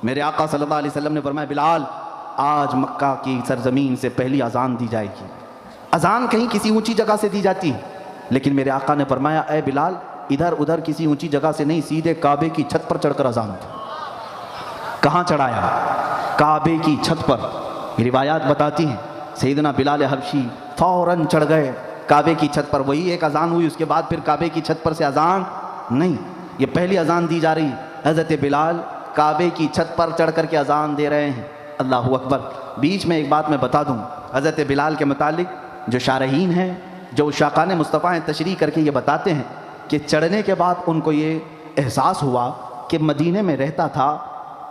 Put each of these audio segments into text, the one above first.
میرے آقا صلی اللہ علیہ وسلم نے فرمایا بلال آج مکہ کی سرزمین سے پہلی اذان دی جائے گی. اذان کہیں کسی اونچی جگہ سے دی جاتی ہے، لیکن میرے آقا نے فرمایا اے بلال ادھر ادھر کسی اونچی جگہ سے نہیں، سیدھے کعبے کی چھت پر چڑھ کر اذان دی. کہاں چڑھایا؟ کعبے کی چھت پر. روایات بتاتی ہیں سیدنا بلال حبشی فوراً چڑھ گئے کعبے کی چھت پر. وہی ایک اذان ہوئی، اس کے بعد پھر کعبے کی چھت پر سے اذان نہیں، یہ پہلی اذان دی جا رہی. حضرت بلال کعبے کی چھت پر چڑھ کر کے اذان دے رہے ہیں. اللہ اکبر. بیچ میں ایک بات میں بتا دوں حضرت بلال کے متعلق، جو شارحین ہیں، جو شاقان مصطفیٰ ہیں، تشریح کر کے یہ بتاتے ہیں کہ چڑھنے کے بعد ان کو یہ احساس ہوا کہ مدینے میں رہتا تھا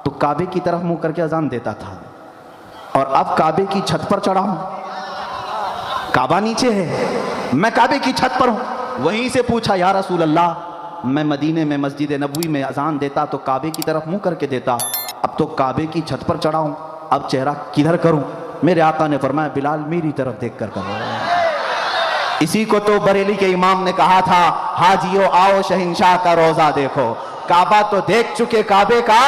تو کعبے کی طرف منہ کر کے اذان دیتا تھا، اور اب کعبے کی چھت پر چڑھا ہوں، کعبہ نیچے ہے، میں کعبے کی چھت پر ہوں. وہیں سے پوچھا یا رسول اللہ میں مدینے میں مسجد نبوی میں اذان دیتا تو کعبے کی طرف منہ کر کے دیتا، اب تو کعبے کی چھت پر چڑھا ہوں، اب چہرہ کدھر کروں؟ میرے آقا نے فرمایا بلال میری طرف دیکھ کر کرو. اسی کو تو بریلی کے امام نے کہا تھا حاجیو آؤ شہنشاہ کا روزہ دیکھو. کعبہ تو دیکھ چکے کعبے کا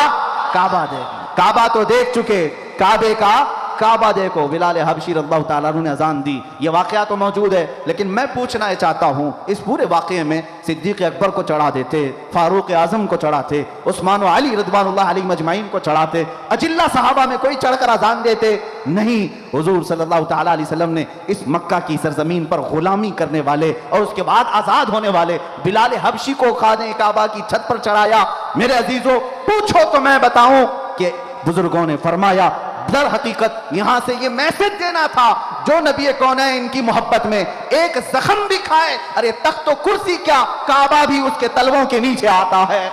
کعبہ دیکھو، کعبہ تو دیکھ چکے کعبے کا کعبہ دیکھو. بلال حبشی رضی اللہ تعالیٰ عنہ نے اذان دی. یہ واقعہ تو موجود ہے، لیکن میں پوچھنا چاہتا ہوں اس پورے واقعے میں صدیق اکبر کو چڑھا دیتے، فاروق اعظم کو چڑھاتے، عثمان و علی رضوان اللہ علیہ مجمعین کو چڑھاتے، اجلہ صحابہ میں کوئی چڑھ کر اذان دیتے نہیں. حضور صلی اللہ تعالیٰ علیہ وسلم نے اس مکہ کی سرزمین پر غلامی کرنے والے اور اس کے بعد آزاد ہونے والے بلال حبشی کو خانہ کعبہ کی چھت پر چڑھایا. میرے عزیزو پوچھو تو میں بتاؤں کہ بزرگوں نے فرمایا در حقیقت یہاں سے یہ میسج دینا تھا جو نبی کونین کی محبت میں ایک زخم بھی کھائے، ارے تخت و کرسی کیا کعبہ بھی اس کے تلووں کے نیچے آتا ہے.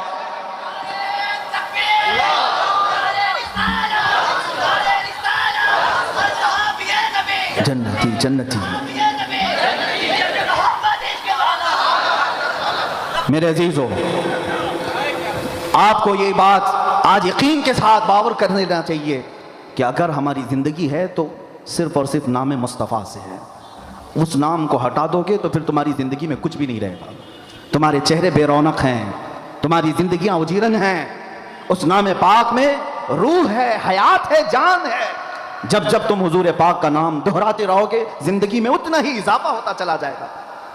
جنتی جنتی. میرے عزیزو آپ کو یہ بات آج یقین کے ساتھ باور کر لینا چاہیے کہ اگر ہماری زندگی ہے تو صرف اور صرف نام مصطفیٰ سے ہے. اس نام کو ہٹا دو گے تو پھر تمہاری زندگی میں کچھ بھی نہیں رہے گا. تمہارے چہرے بے رونق ہیں، تمہاری زندگیاں اجیرن ہیں. اس نام پاک میں روح ہے، حیات ہے، جان ہے. جب جب تم حضور پاک کا نام دہراتے رہو گے زندگی میں اتنا ہی اضافہ ہوتا چلا جائے گا.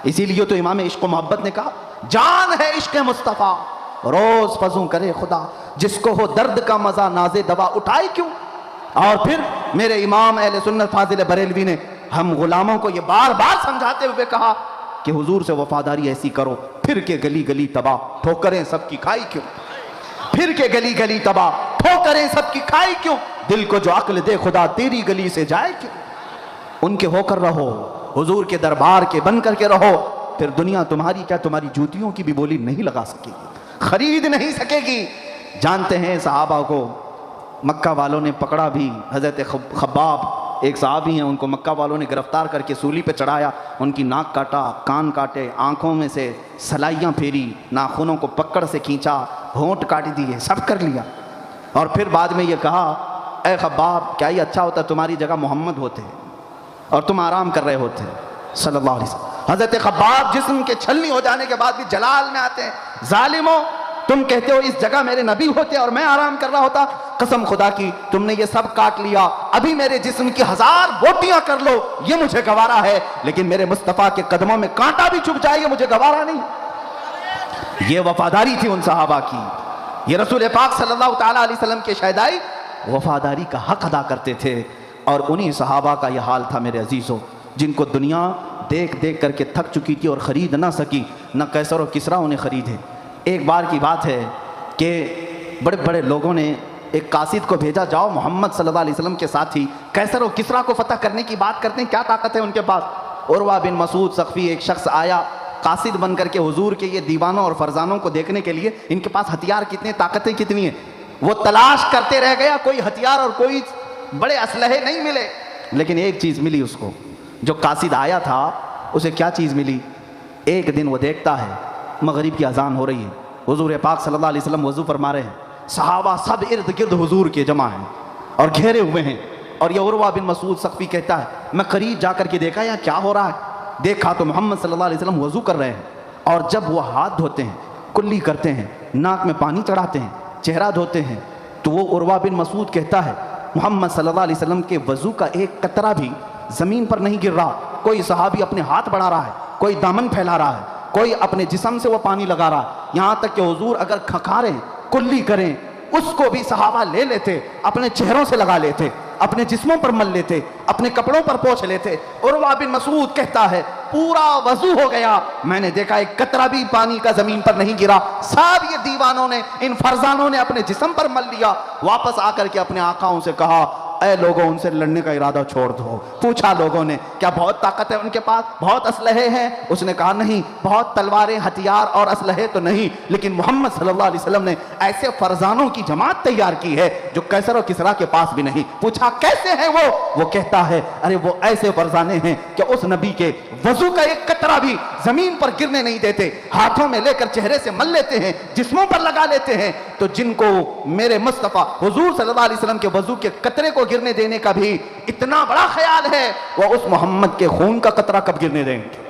اسی لیے تو امام عشق و محبت نے کہا جان ہے عشق مصطفیٰ روز فضوں کرے خدا، جس کو ہو درد کا مزہ ناز دوا اٹھائے کیوں. اور پھر میرے امام اہل سنت فاضل بریلوی نے ہم غلاموں کو یہ بار بار سمجھاتے ہوئے کہا کہ حضور سے وفاداری ایسی کرو پھر کے گلی گلی تباہ ٹھوکریں سب کی کھائی کیوں. پھر کے گلی گلی تباہ ٹھوکریں سب کی کھائی کیوں. دل کو جو عقل دے خدا تیری گلی سے جائے کیوں. ان کے ہو کر رہو، حضور کے دربار کے بن کر کے رہو، پھر دنیا تمہاری کیا تمہاری جوتیوں کی بھی بولی نہیں لگا سکے گی، خرید نہیں سکے گی. جانتے ہیں صحابہ کو مکہ والوں نے پکڑا بھی. حضرت خباب ایک صحابی ہیں، ان کو مکہ والوں نے گرفتار کر کے سولی پہ چڑھایا، ان کی ناک کاٹا، کان کاٹے، آنکھوں میں سے سلائیاں پھیری، ناخنوں کو پکڑ سے کھینچا، ہونٹ کاٹ دیے، سب کر لیا. اور پھر بعد میں یہ کہا اے خباب کیا یہ اچھا ہوتا تمہاری جگہ محمد ہوتے اور تم آرام کر رہے ہوتے صلی اللہ علیہ وسلم. حضرت خباب جسم کے چھلنی ہو جانے کے بعد بھی جلال میں آتے ہیں ظالموں تم کہتے ہو اس جگہ میرے نبی ہوتے اور میں آرام کر رہا ہوتا، قسم خدا کی تم نے یہ سب کاٹ لیا، ابھی میرے جسم کی 1000 بوٹیاں کر لو یہ مجھے گوارا ہے، لیکن میرے مصطفیٰ کے قدموں میں کانٹا بھی چھپ جائے یہ مجھے گوارا نہیں. یہ وفاداری تھی ان صحابہ کی. یہ رسول پاک صلی اللہ تعالیٰ علیہ وسلم کے شہدائی وفاداری کا حق ادا کرتے تھے. اور انہی صحابہ کا یہ حال تھا میرے عزیزوں جن کو دنیا دیکھ دیکھ کر کے تھک چکی تھی اور خرید نہ سکی، نہ قیصر و کسریٰ انہیں خریدے. ایک بار کی بات ہے کہ بڑے بڑے لوگوں نے ایک قاصد کو بھیجا جاؤ محمد صلی اللہ علیہ وسلم کے ساتھی قیصر و کسریٰ کو فتح کرنے کی بات کرتے ہیں، کیا طاقت ہے ان کے پاس. عروہ بن مسعود ثقفی ایک شخص آیا قاصد بن کر کے حضور کے یہ دیوانوں اور فرزانوں کو دیکھنے کے لیے، ان کے پاس ہتھیار کتنے، طاقتیں کتنی ہیں. وہ تلاش کرتے رہ گیا، کوئی ہتھیار اور کوئی بڑے اسلحے نہیں ملے، لیکن ایک چیز ملی اس کو. جو قاصد آیا تھا اسے کیا چیز ملی؟ ایک دن وہ دیکھتا ہے مغرب کی اذان ہو رہی ہے، حضور پاک صلی اللہ علیہ وسلم وضو فرما رہے ہیں، صحابہ سب ارد گرد حضور کے جمع ہیں اور گھیرے ہوئے ہیں. اور یہ عروہ بن مسعود ثقفی کہتا ہے میں قریب جا کر کے دیکھا یہاں کیا ہو رہا ہے. دیکھا تو محمد صلی اللہ علیہ وسلم وضو کر رہے ہیں، اور جب وہ ہاتھ دھوتے ہیں، کلی کرتے ہیں، ناک میں پانی چڑھاتے ہیں، چہرہ دھوتے ہیں، تو تو وہ عروہ بن مسعود کہتا ہے محمد صلی اللہ علیہ وسلم کے وضو کا ایک قطرہ بھی زمین پر نہیں گر رہا. کوئی صحابی اپنے ہاتھ بڑھا رہا ہے, کوئی دامن پھیلا رہا ہے, کوئی اپنے جسم سے وہ پانی لگا رہا ہے, یہاں تک کہ حضور اگر کھکھاریں, کلی کریں, اس کو بھی صحابہ لے لیتے, اپنے چہروں سے لگا لیتے, اپنے جسموں پر مل لیتے, اپنے کپڑوں پر پوچھ لیتے. عروہ بن مسعود کہتا ہے پورا وضو ہو گیا, میں نے دیکھا ایک قطرہ بھی پانی کا زمین پر نہیں گرا. سب یہ دیوانوں نے, ان فرزانوں نے اپنے جسم پر مل لیا. واپس آ کر کے اپنے آقاؤں سے کہا اے لوگوں ان سے لڑنے کا ارادہ چھوڑ دو. پوچھا لوگوں نے کیا بہت طاقت ہے ان کے پاس, بہت اسلحے ہیں؟ اس نے کہا نہیں, بہت تلواریں, ہتھیار اور اسلحے تو نہیں, لیکن محمد صلی اللہ علیہ وسلم نے ایسے فرزانوں کی جماعت تیار کی ہے جو قیصر و کسریٰ کے پاس بھی نہیں. پوچھا کیسے ہیں وہ کہتا ہے ارے وہ ایسے فرزانے ہیں کہ اس نبی کے وضو کا ایک قطرہ بھی زمین پر گرنے نہیں دیتے, ہاتھوں میں لے کر چہرے سے مل لیتے ہیں, جسموں پر لگا لیتے ہیں. تو جن کو میرے مصطفیٰ حضور صلی اللہ علیہ وسلم کے وضو کے قطرے کو گرنے دینے کا بھی اتنا بڑا خیال ہے, وہ اس محمد کے خون کا قطرہ کب گرنے دیں گے؟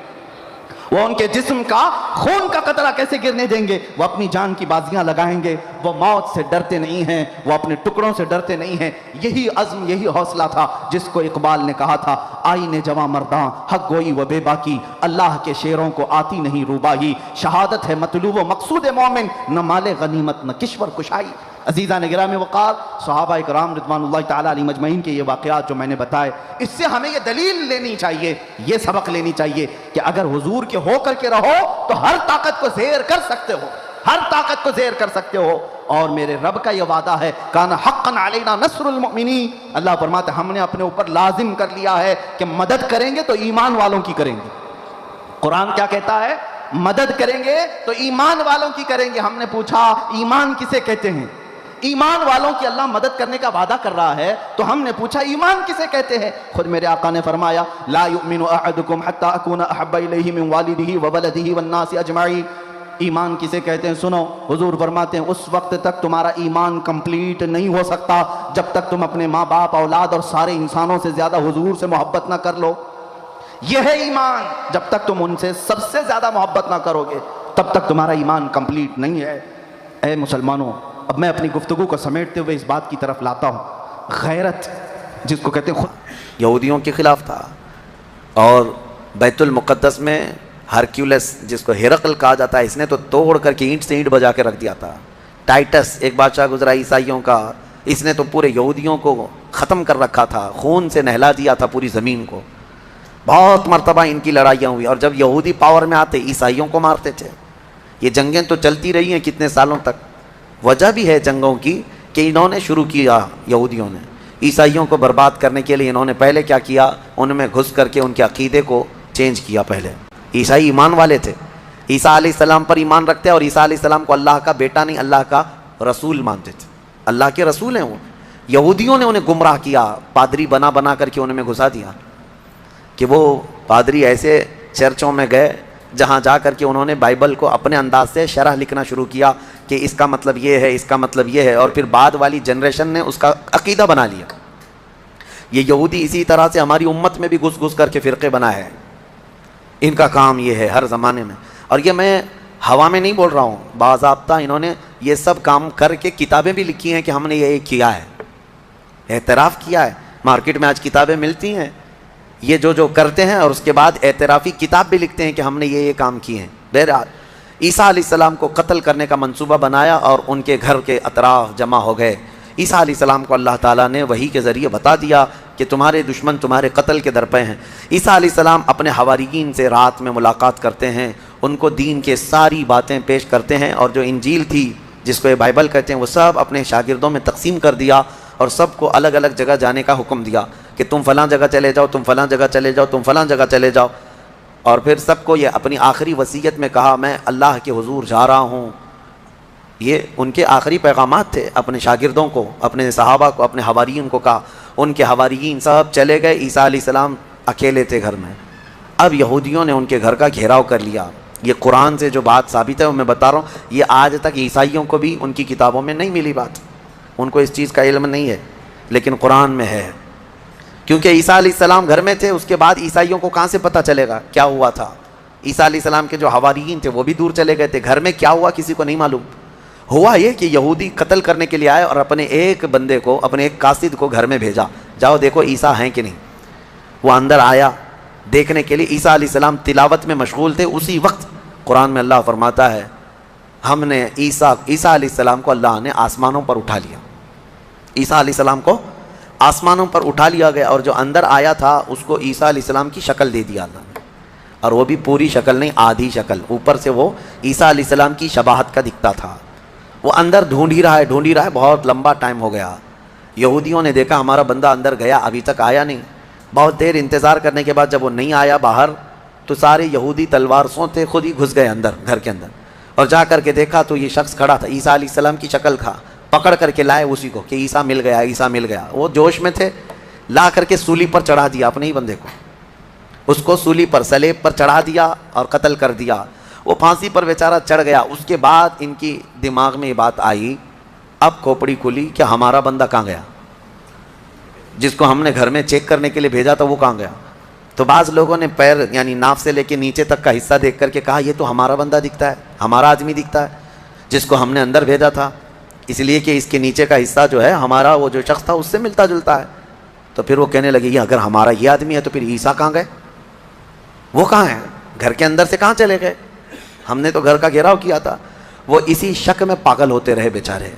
وہ ان کے جسم کا خون کا قطرہ کیسے گرنے دیں گے؟ وہ اپنی جان کی بازیاں لگائیں گے, وہ موت سے ڈرتے نہیں ہیں, وہ اپنے ٹکڑوں سے ڈرتے نہیں ہیں. یہی عزم, یہی حوصلہ تھا جس کو اقبال نے کہا تھا آئین جواں مرداں حق گوئی و بے باکی, اللہ کے شیروں کو آتی نہیں روباہی, شہادت ہے مطلوب و مقصود مومن, نہ مال غنیمت نہ کشور کشائی. عزیزان گرامی وقار, صحابہ اکرام رضوان اللہ تعالیٰ علیہ مجمعین کے یہ واقعات جو میں نے بتائے, اس سے ہمیں یہ دلیل لینی چاہیے, یہ سبق لینی چاہیے کہ اگر حضور کے ہو کر کے رہو تو ہر طاقت کو زیر کر سکتے ہو, ہر طاقت کو زیر کر سکتے ہو. اور میرے رب کا یہ وعدہ ہے کان حقا علینا نصر المؤمنین, اللہ فرماتے ہم نے اپنے اوپر لازم کر لیا ہے کہ مدد کریں گے تو ایمان والوں کی کریں گے. قرآن کیا کہتا ہے؟ مدد کریں گے تو ایمان والوں کی کریں گے. ہم نے پوچھا ایمان کسے کہتے ہیں؟ ایمان والوں کی اللہ مدد کرنے کا وعدہ کر رہا ہے, تو ہم نے پوچھا ایمان کسے کہتے ہیں؟ خود میرے آقا نے فرمایا لا یؤمن احدکم حتی اکون احب الیہ من والدہ وولدہ والناس اجمعین. ایمان کسے کہتے ہیں؟ سنو, حضور فرماتے ہیں اس وقت تک تمہارا ایمان کمپلیٹ نہیں ہو سکتا جب تک تم اپنے ماں باپ, اولاد اور سارے انسانوں سے زیادہ حضور سے محبت نہ کر لو. یہ ہے ایمان. جب تک تم ان سے سب سے زیادہ محبت نہ کرو گے تب تک تمہارا ایمان کمپلیٹ نہیں ہے. اے مسلمانوں, اب میں اپنی گفتگو کو سمیٹتے ہوئے اس بات کی طرف لاتا ہوں. غیرت جس کو کہتے ہیں خود یہودیوں کے خلاف تھا, اور بیت المقدس میں ہرکیولس جس کو ہرقل کہا جاتا ہے, اس نے تو توڑ کر کے اینٹ سے اینٹ بجا کے رکھ دیا تھا. ٹائٹس ایک بادشاہ گزرا عیسائیوں کا, اس نے تو پورے یہودیوں کو ختم کر رکھا تھا, خون سے نہلا دیا تھا پوری زمین کو. بہت مرتبہ ان کی لڑائیاں ہوئی, اور جب یہودی پاور میں آتے عیسائیوں کو مارتے تھے. یہ جنگیں تو چلتی رہی ہیں کتنے سالوں تک. وجہ بھی ہے جنگوں کی کہ انہوں نے شروع کیا, یہودیوں نے عیسائیوں کو برباد کرنے کے لیے. انہوں نے پہلے کیا کیا, ان میں گھس کر کے ان کے عقیدے کو چینج کیا. پہلے عیسائی ایمان والے تھے, عیسیٰ علیہ السلام پر ایمان رکھتے, اور عیسیٰ علیہ السلام کو اللہ کا بیٹا نہیں اللہ کا رسول مانتے تھے, اللہ کے رسول ہیں وہ. یہودیوں نے انہیں گمراہ کیا, پادری بنا بنا کر کے انہیں میں گھسا دیا کہ وہ پادری ایسے چرچوں میں گئے جہاں جا کر کے انہوں نے بائبل کو اپنے انداز سے شرح لکھنا شروع کیا کہ اس کا مطلب یہ ہے, اس کا مطلب یہ ہے, اور پھر بعد والی جنریشن نے اس کا عقیدہ بنا لیا. یہ یہودی اسی طرح سے ہماری امت میں بھی گھس گھس کر کے فرقے بنا ہے. ان کا کام یہ ہے ہر زمانے میں, اور یہ میں ہوا میں نہیں بول رہا ہوں, باضابطہ انہوں نے یہ سب کام کر کے کتابیں بھی لکھی ہیں کہ ہم نے یہ کیا ہے, اعتراف کیا ہے. مارکیٹ میں آج کتابیں ملتی ہیں یہ جو کرتے ہیں, اور اس کے بعد اعترافی کتاب بھی لکھتے ہیں کہ ہم نے یہ کام کیے ہیں. بہرحال عیسیٰ علیہ السلام کو قتل کرنے کا منصوبہ بنایا اور ان کے گھر کے اطراف جمع ہو گئے. عیسیٰ علیہ السلام کو اللہ تعالیٰ نے وحی کے ذریعے بتا دیا کہ تمہارے دشمن تمہارے قتل کے درپے ہیں. عیسیٰ علیہ السلام اپنے حواریین سے رات میں ملاقات کرتے ہیں, ان کو دین کے ساری باتیں پیش کرتے ہیں, اور جو انجیل تھی جس کو یہ بائبل کہتے ہیں وہ سب اپنے شاگردوں میں تقسیم کر دیا, اور سب کو الگ الگ جگہ جانے کا حکم دیا کہ تم فلاں جگہ چلے جاؤ, تم فلاں جگہ چلے جاؤ, تم فلاں جگہ چلے جاؤ. اور پھر سب کو یہ اپنی آخری وصیت میں کہا میں اللہ کے حضور جا رہا ہوں. یہ ان کے آخری پیغامات تھے اپنے شاگردوں کو, اپنے صحابہ کو, اپنے حواریین کو کہا. ان کے حواریین سب چلے گئے, عیسیٰ علیہ السلام اکیلے تھے گھر میں. اب یہودیوں نے ان کے گھر کا گھیراؤ کر لیا. یہ قرآن سے جو بات ثابت ہے وہ میں بتا رہا ہوں, یہ آج تک عیسائیوں کو بھی ان کی کتابوں میں نہیں ملی بات, ان کو اس چیز کا علم نہیں ہے, لیکن قرآن میں ہے. کیونکہ عیسیٰ علیہ السلام گھر میں تھے, اس کے بعد عیسائیوں کو کہاں سے پتہ چلے گا کیا ہوا تھا. عیسیٰ علیہ السلام کے جو حواریین تھے وہ بھی دور چلے گئے تھے, گھر میں کیا ہوا کسی کو نہیں معلوم. ہوا یہ کہ یہودی قتل کرنے کے لیے آئے اور اپنے ایک بندے کو، اپنے ایک قاصد کو گھر میں بھیجا، جاؤ دیکھو عیسیٰ ہیں کہ نہیں۔ وہ اندر آیا دیکھنے کے لیے، عیسیٰ علیہ السلام تلاوت میں مشغول تھے۔ اسی وقت قرآن میں اللہ فرماتا ہے ہم نے عیسیٰ علیہ السلام کو اللہ نے آسمانوں پر اٹھا لیا، عیسیٰ علیہ السلام کو آسمانوں پر اٹھا لیا گیا، اور جو اندر آیا تھا اس کو عیسیٰ علیہ السلام کی شکل دے دیا اللہ نے، اور وہ بھی پوری شکل نہیں، آدھی شکل، اوپر سے وہ عیسیٰ علیہ السلام کی شباہت کا دکھتا تھا۔ وہ اندر ڈھونڈ ہی رہا ہے، بہت لمبا ٹائم ہو گیا۔ یہودیوں نے دیکھا ہمارا بندہ اندر گیا، ابھی تک آیا نہیں۔ بہت دیر انتظار کرنے کے بعد جب وہ نہیں آیا باہر، تو سارے یہودی تلوار سوتے خود ہی گھس گئے اندر، گھر کے اندر، اور جا کر کے دیکھا تو یہ شخص کھڑا تھا، عیسیٰ علیہ السلام کی شکل تھا۔ پکڑ کر کے لائے اسی کو کہ عیسیٰ مل گیا، عیسیٰ مل گیا۔ وہ جوش میں تھے، لا کر کے سولی پر چڑھا دیا اپنے ہی بندے کو، اس کو سولی پر، سلیب پر چڑھا دیا اور قتل کر دیا۔ وہ پھانسی پر بیچارہ چڑھ گیا۔ اس کے بعد ان کی دماغ میں یہ بات آئی، اب کھوپڑی کھلی کہ ہمارا بندہ کہاں گیا، جس کو ہم نے گھر میں چیک کرنے کے لیے بھیجا تھا وہ کہاں گیا؟ تو بعض لوگوں نے پیر یعنی ناف سے لے کے نیچے تک کا حصہ دیکھ کر کے کہا یہ تو ہمارا بندہ دکھتا ہے، ہمارا آدمی دکھتا ہے جس کو ہم نے اندر بھیجا تھا، اس لیے کہ اس کے نیچے کا حصہ جو ہے ہمارا وہ جو شخص تھا اس سے ملتا جلتا ہے۔ تو پھر وہ کہنے لگے یہ اگر ہمارا یہ آدمی ہے تو پھر عیسیٰ کہاں گئے، وہ کہاں ہیں، گھر کے اندر سے کہاں چلے گئے، ہم نے تو گھر کا گھیراؤ کیا تھا۔ وہ اسی شک میں پاگل ہوتے رہے بیچارے،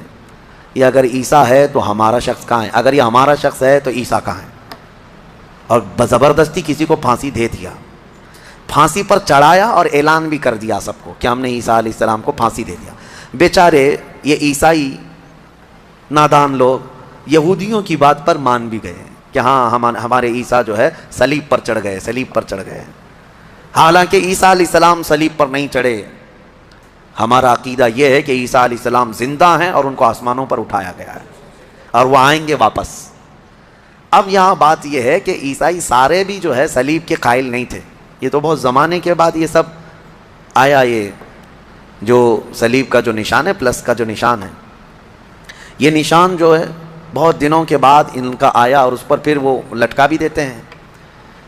یہ اگر عیسیٰ ہے تو ہمارا شخص کہاں ہے، اگر یہ ہمارا شخص ہے تو عیسیٰ کہاں ہے، اور زبردستی کسی کو پھانسی دے دیا، پھانسی پر چڑھایا اور اعلان بھی کر دیا سب کو کہ ہم نے عیسیٰ علیہ السلام کو پھانسی دے دیا۔ بیچارے یہ عیسائی نادان لوگ یہودیوں کی بات پر مان بھی گئے کہ ہاں ہمارے عیسیٰ جو ہے صلیب پر چڑھ گئے، صلیب پر چڑھ گئے۔ حالانکہ عیسیٰ علیہ السلام صلیب پر نہیں چڑھے، ہمارا عقیدہ یہ ہے کہ عیسیٰ علیہ السلام زندہ ہیں اور ان کو آسمانوں پر اٹھایا گیا ہے اور وہ آئیں گے واپس۔ اب یہاں بات یہ ہے کہ عیسائی سارے بھی جو ہے صلیب کے قائل نہیں تھے، یہ تو بہت زمانے کے بعد یہ سب آیا، یہ جو صلیب کا جو نشان ہے پلس کا جو نشان ہے، یہ نشان جو ہے بہت دنوں کے بعد ان کا آیا اور اس پر پھر وہ لٹکا بھی دیتے ہیں۔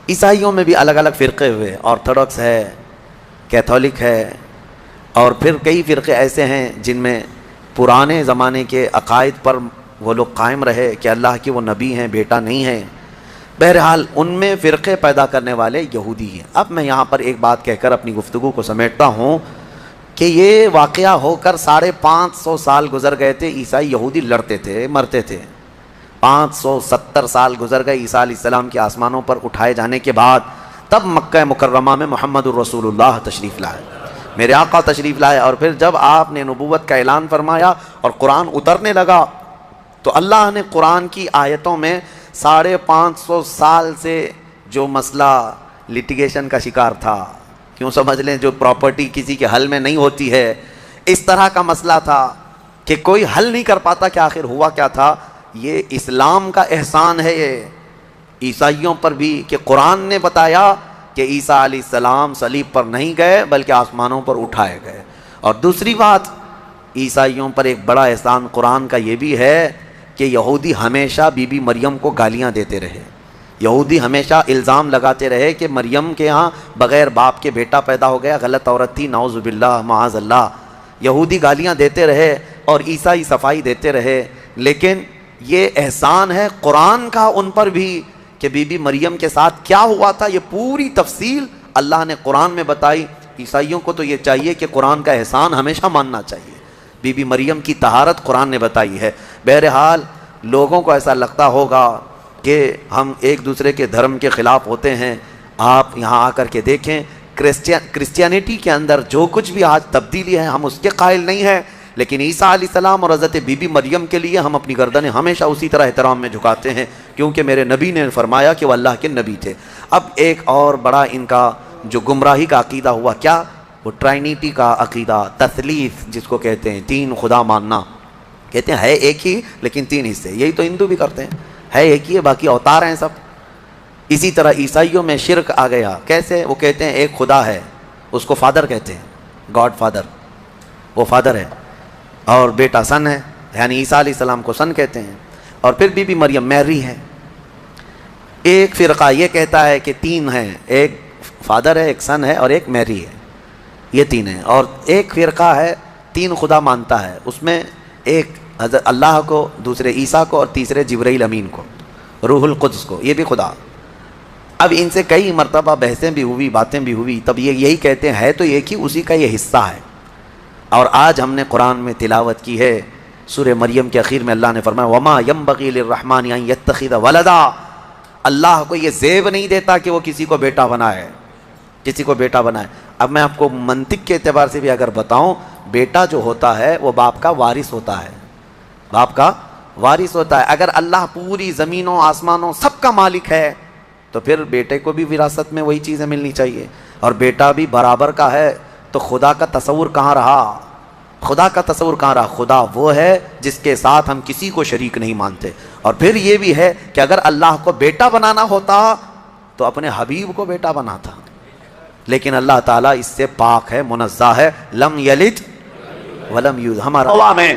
عیسائیوں میں بھی الگ الگ فرقے ہوئے، آرتھوڈکس ہے، کیتھولک ہے، اور پھر کئی فرقے ایسے ہیں جن میں پرانے زمانے کے عقائد پر وہ لوگ قائم رہے کہ اللہ کی وہ نبی ہیں، بیٹا نہیں ہے۔ بہرحال ان میں فرقے پیدا کرنے والے یہودی ہیں۔ اب میں یہاں پر ایک بات کہہ کر اپنی گفتگو کو سمیٹتا ہوں کہ یہ واقعہ ہو کر 550 سال گزر گئے تھے، عیسائی یہودی لڑتے تھے، مرتے تھے۔ 570 سال گزر گئے عیسیٰ علیہ السلام کے آسمانوں پر اٹھائے جانے کے بعد، تب مکہ مکرمہ میں محمد الرسول اللہ تشریف لائے، میرے آقا تشریف لائے، اور پھر جب آپ نے نبوت کا اعلان فرمایا اور قرآن اترنے لگا تو اللہ نے قرآن کی آیتوں میں 550 سال سے جو مسئلہ لٹیگیشن کا شکار تھا، کیوں سمجھ لیں جو پراپرٹی کسی کے حل میں نہیں ہوتی ہے، اس طرح کا مسئلہ تھا کہ کوئی حل نہیں کر پاتا کہ آخر ہوا کیا تھا، یہ اسلام کا احسان ہے یہ عیسائیوں پر بھی کہ قرآن نے بتایا کہ عیسیٰ علیہ السلام صلیب پر نہیں گئے بلکہ آسمانوں پر اٹھائے گئے۔ اور دوسری بات، عیسائیوں پر ایک بڑا احسان قرآن کا یہ بھی ہے کہ یہودی ہمیشہ بی بی مریم کو گالیاں دیتے رہے، یہودی ہمیشہ الزام لگاتے رہے کہ مریم کے ہاں بغیر باپ کے بیٹا پیدا ہو گیا، غلط عورت تھی، نعوذ باللہ معاذ اللہ، یہودی گالیاں دیتے رہے اور عیسائی صفائی دیتے رہے۔ لیکن یہ احسان ہے قرآن کا ان پر بھی کہ بی بی مریم کے ساتھ کیا ہوا تھا، یہ پوری تفصیل اللہ نے قرآن میں بتائی۔ عیسائیوں کو تو یہ چاہیے کہ قرآن کا احسان ہمیشہ ماننا چاہیے، بی بی مریم کی طہارت قرآن نے بتائی ہے۔ بہرحال لوگوں کو ایسا لگتا ہوگا کہ ہم ایک دوسرے کے دھرم کے خلاف ہوتے ہیں، آپ یہاں آ کر کے دیکھیں کرسچینٹی کے اندر جو کچھ بھی آج تبدیلی ہے ہم اس کے قائل نہیں ہیں، لیکن عیسیٰ علیہ السلام اور حضرت بی بی مریم کے لیے ہم اپنی گردنیں ہمیشہ اسی طرح احترام میں جھکاتے ہیں، کیونکہ میرے نبی نے فرمایا کہ وہ اللہ کے نبی تھے۔ اب ایک اور بڑا ان کا جو گمراہی کا عقیدہ ہوا، کیا؟ وہ ٹرائنیٹی کا عقیدہ، تثلیث جس کو کہتے ہیں، 3 خدا ماننا، کہتے ہیں ہے ایک ہی لیکن 3 حصے، یہی تو ہندو بھی کرتے ہیں، ہے ایک ہی ہے باقی اوتار ہیں سب۔ اسی طرح عیسائیوں میں شرک آ گیا، کیسے؟ وہ کہتے ہیں ایک خدا ہے، اس کو فادر کہتے ہیں، گاڈ فادر، وہ فادر ہے، اور بیٹا سن ہے، یعنی عیسیٰ علیہ السلام کو سن کہتے ہیں، اور پھر بی بی مریم میری ہے۔ ایک فرقہ یہ کہتا ہے کہ 3 ہیں، ایک فادر ہے، ایک سن ہے اور ایک میری ہے، یہ 3 ہیں۔ اور ایک فرقہ ہے تین خدا مانتا ہے، اس میں ایک حضرت اللہ کو، دوسرے عیسیٰ کو، اور تیسرے جبرائیل امین کو، روح القدس کو، یہ بھی خدا۔ اب ان سے کئی مرتبہ بحثیں بھی ہوئی، باتیں بھی ہوئی، تب یہ یہی کہتے ہیں ہے تو ایک ہی، اسی کا یہ حصہ ہے۔ اور آج ہم نے قرآن میں تلاوت کی ہے، سورہ مریم کے اخیر میں اللہ نے فرمایا وما ينبغي للرحمن ان يتخذ ولدا، اللہ کو یہ زیب نہیں دیتا کہ وہ کسی کو بیٹا بنائے، کسی کو بیٹا بنائے۔ اب میں آپ کو منطق کے اعتبار سے بھی اگر بتاؤں، بیٹا جو ہوتا ہے وہ باپ کا وارث ہوتا ہے، باپ کا وارث ہوتا ہے۔ اگر اللہ پوری زمینوں آسمانوں سب کا مالک ہے تو پھر بیٹے کو بھی وراثت میں وہی چیزیں ملنی چاہیے، اور بیٹا بھی برابر کا ہے، تو خدا کا تصور کہاں رہا؟ خدا کا تصور کہاں رہا؟ خدا وہ ہے جس کے ساتھ ہم کسی کو شریک نہیں مانتے۔ اور پھر یہ بھی ہے کہ اگر اللہ کو بیٹا بنانا ہوتا تو اپنے حبیب کو بیٹا بناتا، لیکن اللہ تعالیٰ اس سے پاک ہے، منزہ ہے، لم یلد ولم یولد۔ ہمارا میں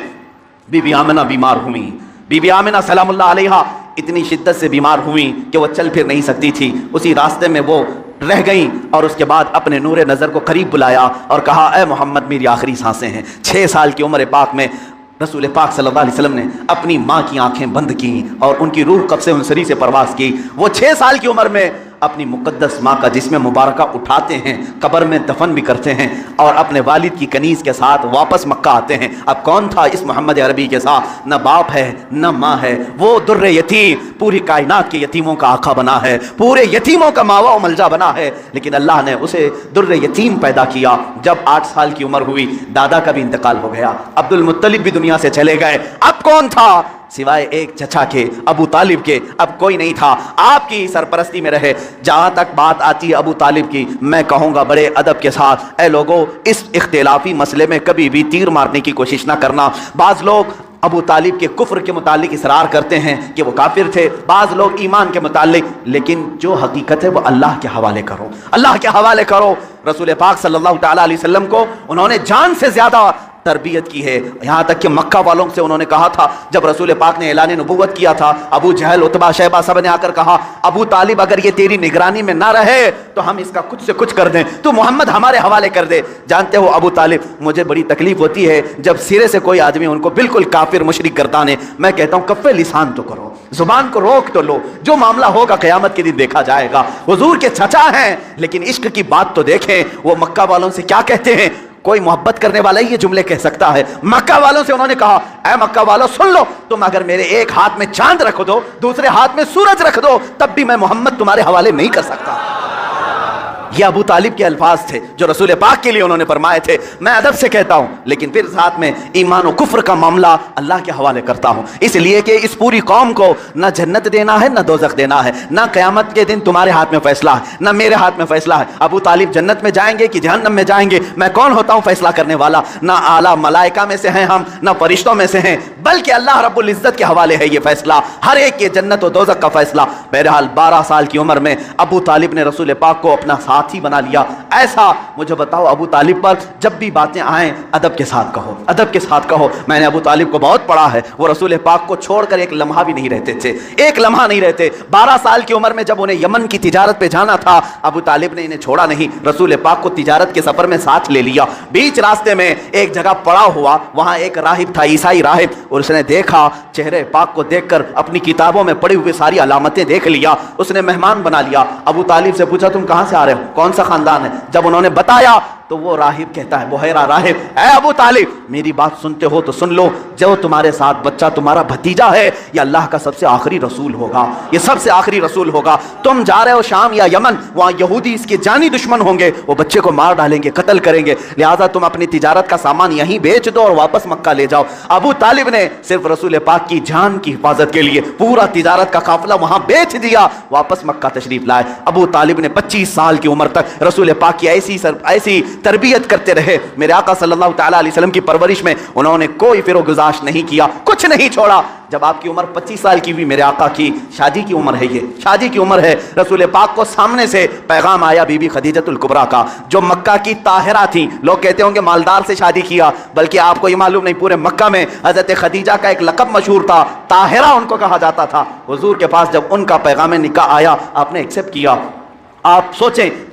بی بی آمنہ بیمار ہوئی، بی بی آمنہ سلام اللہ علیہا اتنی شدت سے بیمار ہوئیں کہ وہ چل پھر نہیں سکتی تھی، اسی راستے میں وہ رہ گئیں، اور اس کے بعد اپنے نور نظر کو قریب بلایا اور کہا اے محمد میری آخری سانسیں ہیں۔ 6 سال کی عمر پاک میں رسول پاک صلی اللہ علیہ وسلم نے اپنی ماں کی آنکھیں بند کی اور ان کی روح قبض انصری سے پرواز کی۔ وہ 6 سال کی عمر میں اپنی مقدس ماں کا جسم مبارکہ اٹھاتے ہیں، قبر میں دفن بھی کرتے ہیں، اور اپنے والد کی کنیز کے ساتھ واپس مکہ آتے ہیں۔ اب کون تھا اس محمد عربی کے ساتھ؟ نہ باپ ہے نہ ماں ہے، وہ در یتیم، پوری کائنات کے یتیموں کا آقا بنا ہے، پورے یتیموں کا ماوا و ملجا بنا ہے، لیکن اللہ نے اسے در یتیم پیدا کیا۔ جب 8 سال کی عمر ہوئی، دادا کا بھی انتقال ہو گیا، عبد المطلب بھی دنیا سے چلے گئے۔ اب کون تھا سوائے ایک چچا کے، ابو طالب کے؟ اب کوئی نہیں تھا، آپ کی سرپرستی میں رہے۔ جہاں تک بات آتی ہے ابو طالب کی، میں کہوں گا بڑے ادب کے ساتھ، اے لوگوں اس اختلافی مسئلے میں کبھی بھی تیر مارنے کی کوشش نہ کرنا۔ بعض لوگ ابو طالب کے کفر کے متعلق اصرار کرتے ہیں کہ وہ کافر تھے، بعض لوگ ایمان کے متعلق، لیکن جو حقیقت ہے وہ اللہ کے حوالے کرو، اللہ کے حوالے کرو۔ رسول پاک صلی اللہ تعالیٰ علیہ وسلم کو انہوں نے جان سے زیادہ تربیت کی ہے، یہاں تک کہ مکہ والوں سے انہوں نے کہا تھا، جب رسول پاک نے اعلان نبوت کیا تھا، ابو جہل، عتبہ، شیبہ سب نے آ کر کہا ابو طالب اگر یہ تیری نگرانی میں نہ رہے تو ہم اس کا کچھ سے کچھ کر دیں، تو محمد ہمارے حوالے کر دے۔ جانتے ہو ابو طالب، مجھے بڑی تکلیف ہوتی ہے جب سرے سے کوئی آدمی ان کو بالکل کافر مشرک گردانے، میں کہتا ہوں کف لسان تو کرو، زبان کو روک تو لو، جو معاملہ ہوگا قیامت کے دن دیکھا جائے گا۔ حضور کے چچا ہیں لیکن عشق کی بات تو دیکھیں، وہ مکہ والوں سے کیا کہتے ہیں؟ کوئی محبت کرنے والا ہی یہ جملے کہہ سکتا ہے۔ مکہ والوں سے انہوں نے کہا اے مکہ والوں سن لو، تم اگر میرے ایک ہاتھ میں چاند رکھ دو، دوسرے ہاتھ میں سورج رکھ دو، تب بھی میں محمد تمہارے حوالے نہیں کر سکتا۔ یہ ابو طالب کے الفاظ تھے جو رسول پاک کے لیے انہوں نے فرمائے تھے۔ میں ادب سے کہتا ہوں، لیکن پھر ساتھ میں ایمان و کفر کا معاملہ اللہ کے حوالے کرتا ہوں، اس لیے کہ اس پوری قوم کو نہ جنت دینا ہے نہ دوزخ دینا ہے، نہ قیامت کے دن تمہارے ہاتھ میں فیصلہ ہے نہ میرے ہاتھ میں فیصلہ ہے۔ ابو طالب جنت میں جائیں گے کہ جہنم میں جائیں گے، میں کون ہوتا ہوں فیصلہ کرنے والا؟ نہ اعلیٰ ملائکہ میں سے ہیں ہم، نہ فرشتوں میں سے ہیں، بلکہ اللہ رب العزت کے حوالے ہے یہ فیصلہ، ہر ایک کے جنت و دوزخ کا فیصلہ۔ بہرحال 12 سال کی عمر میں ابو طالب نے رسول پاک کو اپنا ساتھی بنا لیا۔ ایسا مجھے بتاؤ ابو طالب پر جب بھی باتیں آئیں ادب کے ساتھ کہو، ادب کے ساتھ کہو۔ میں نے ابو طالب کو بہت پڑھا ہے، وہ رسول پاک کو چھوڑ کر ایک لمحہ بھی نہیں رہتے تھے، ایک لمحہ نہیں رہتے۔ 12 سال کی عمر میں جب انہیں یمن کی تجارت پہ جانا تھا، ابو طالب نے انہیں چھوڑا نہیں، رسول پاک کو تجارت کے سفر میں ساتھ لے لیا۔ بیچ راستے میں ایک جگہ پڑا ہوا، وہاں ایک راہب تھا، عیسائی راہب، اور اس نے دیکھا، چہرے پاک کو دیکھ کر اپنی کتابوں میں پڑھی ہوئی ساری علامتیں دیکھ لیا، اس نے مہمان بنا لیا۔ ابو طالب سے پوچھا تم کہاں سے آ رہے ہو، کون سا خاندان ہے؟ جب انہوں نے بتایا تو وہ راہب کہتا ہے، بحیرہ راہب، اے ابو طالب میری بات سنتے ہو تو سن لو، جو تمہارے ساتھ بچہ تمہارا بھتیجا ہے یہ اللہ کا سب سے آخری رسول ہوگا، یہ سب سے آخری رسول ہوگا۔ تم جا رہے ہو شام یا یمن، وہاں یہودی اس کے جانی دشمن ہوں گے، وہ بچے کو مار ڈالیں گے، قتل کریں گے، لہٰذا تم اپنی تجارت کا سامان یہیں بیچ دو اور واپس مکہ لے جاؤ۔ ابو طالب نے صرف رسول پاک کی جان کی حفاظت کے لیے پورا تجارت کا قافلہ وہاں بیچ دیا، واپس مکہ تشریف لائے۔ ابو طالب نے 25 سال کی عمر تک رسول پاک کی ایسی تربیت کرتے رہے۔ میرے آقا صلی اللہ تعالیٰ علیہ وسلم کی پرورش میں انہوں نے کوئی فروگزاشت نہیں کیا، کچھ نہیں چھوڑا۔ جب آپ کی عمر 25 سال کی ہوئی، میرے آقا کی شادی کی عمر ہے، یہ شادی کی عمر ہے، رسول پاک کو سامنے سے پیغام آیا بی بی خدیجۃ الکبریٰ کا، جو مکہ کی طاہرہ تھیں۔ لوگ کہتے ہوں گے مالدار سے شادی کیا، بلکہ آپ کو یہ معلوم نہیں پورے مکہ میں حضرت خدیجہ کا ایک لقب مشہور تھا، طاہرہ ان کو کہا جاتا تھا۔ حضور کے پاس جب ان کا پیغام نکاح آیا، آپ نے ایکسیپٹ کیا۔ آپ سوچیں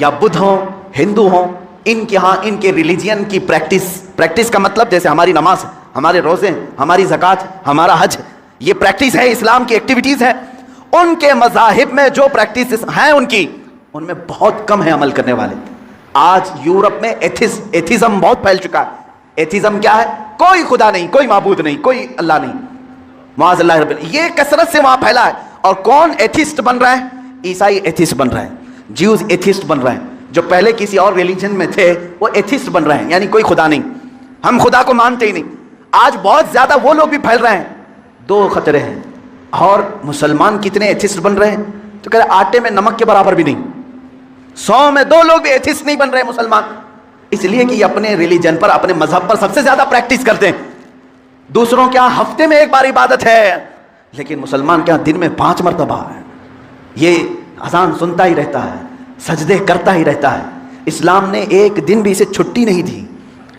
یا بدھ ہوں ہندو ہوں، ان کے ہاں ان کے ریلیجین کی پریکٹس کا مطلب جیسے ہماری نماز ہے، ہمارے روزے ہیں، ہماری زکوٰۃ، ہمارا حج، یہ پریکٹس ہے، اسلام کی ایکٹیویٹیز ہیں. ان کے مذاہب میں جو پریکٹس ہیں ان میں بہت کم ہے عمل کرنے والے. آج یورپ میں ایتھیزم بہت پھیل چکا ہے. ایتھیزم کیا ہے؟ کوئی خدا نہیں، کوئی معبود نہیں، کوئی اللہ نہیں، معاذ اللہ رب. یہ کثرت سے وہاں پھیلا ہے. اور کون ایتھیسٹ بن رہا ہے؟ عیسائی ایتھیسٹ بن رہے ہیں، جیوز ایتھیسٹ بن رہے ہیں. جو پہلے کسی اور ریلیجن میں تھے وہ ایتھیسٹ بن رہے ہیں، یعنی کوئی خدا نہیں، ہم خدا کو مانتے ہی نہیں. آج بہت زیادہ وہ لوگ بھی پھیل رہے ہیں. دو خطرے ہیں. اور مسلمان کتنے ایتھیسٹ بن رہے ہیں تو کہہ رہے آٹے میں نمک کے برابر بھی نہیں. 100 میں 2 لوگ بھی ایتھیسٹ نہیں بن رہے مسلمان، اس لیے کہ یہ اپنے ریلیجن پر، اپنے مذہب پر سب سے زیادہ پریکٹس کرتے ہیں. دوسروں کے ہاں ہفتے میں 1 بار عبادت ہے، لیکن مسلمان کے ہاں دن میں 5 مرتبہ ہے. یہ اذان سنتا ہی رہتا ہے، سجدے کرتا ہی رہتا ہے. اسلام نے ایک دن بھی اسے چھٹی نہیں دی.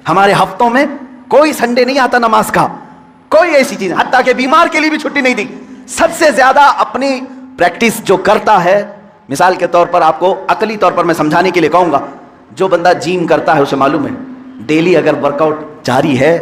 ہمارے ہفتوں میں کوئی سنڈے نہیں آتا نماز کا، کوئی ایسی چیز، حتیٰ کہ بیمار کے لیے بھی چھٹی نہیں دی. سب سے زیادہ اپنی پریکٹس جو کرتا ہے، مثال کے طور پر آپ کو عقلی طور پر میں سمجھانے کے لیے کہوں گا، جو بندہ جیم کرتا ہے اسے معلوم ہے ڈیلی اگر ورک آؤٹ جاری ہے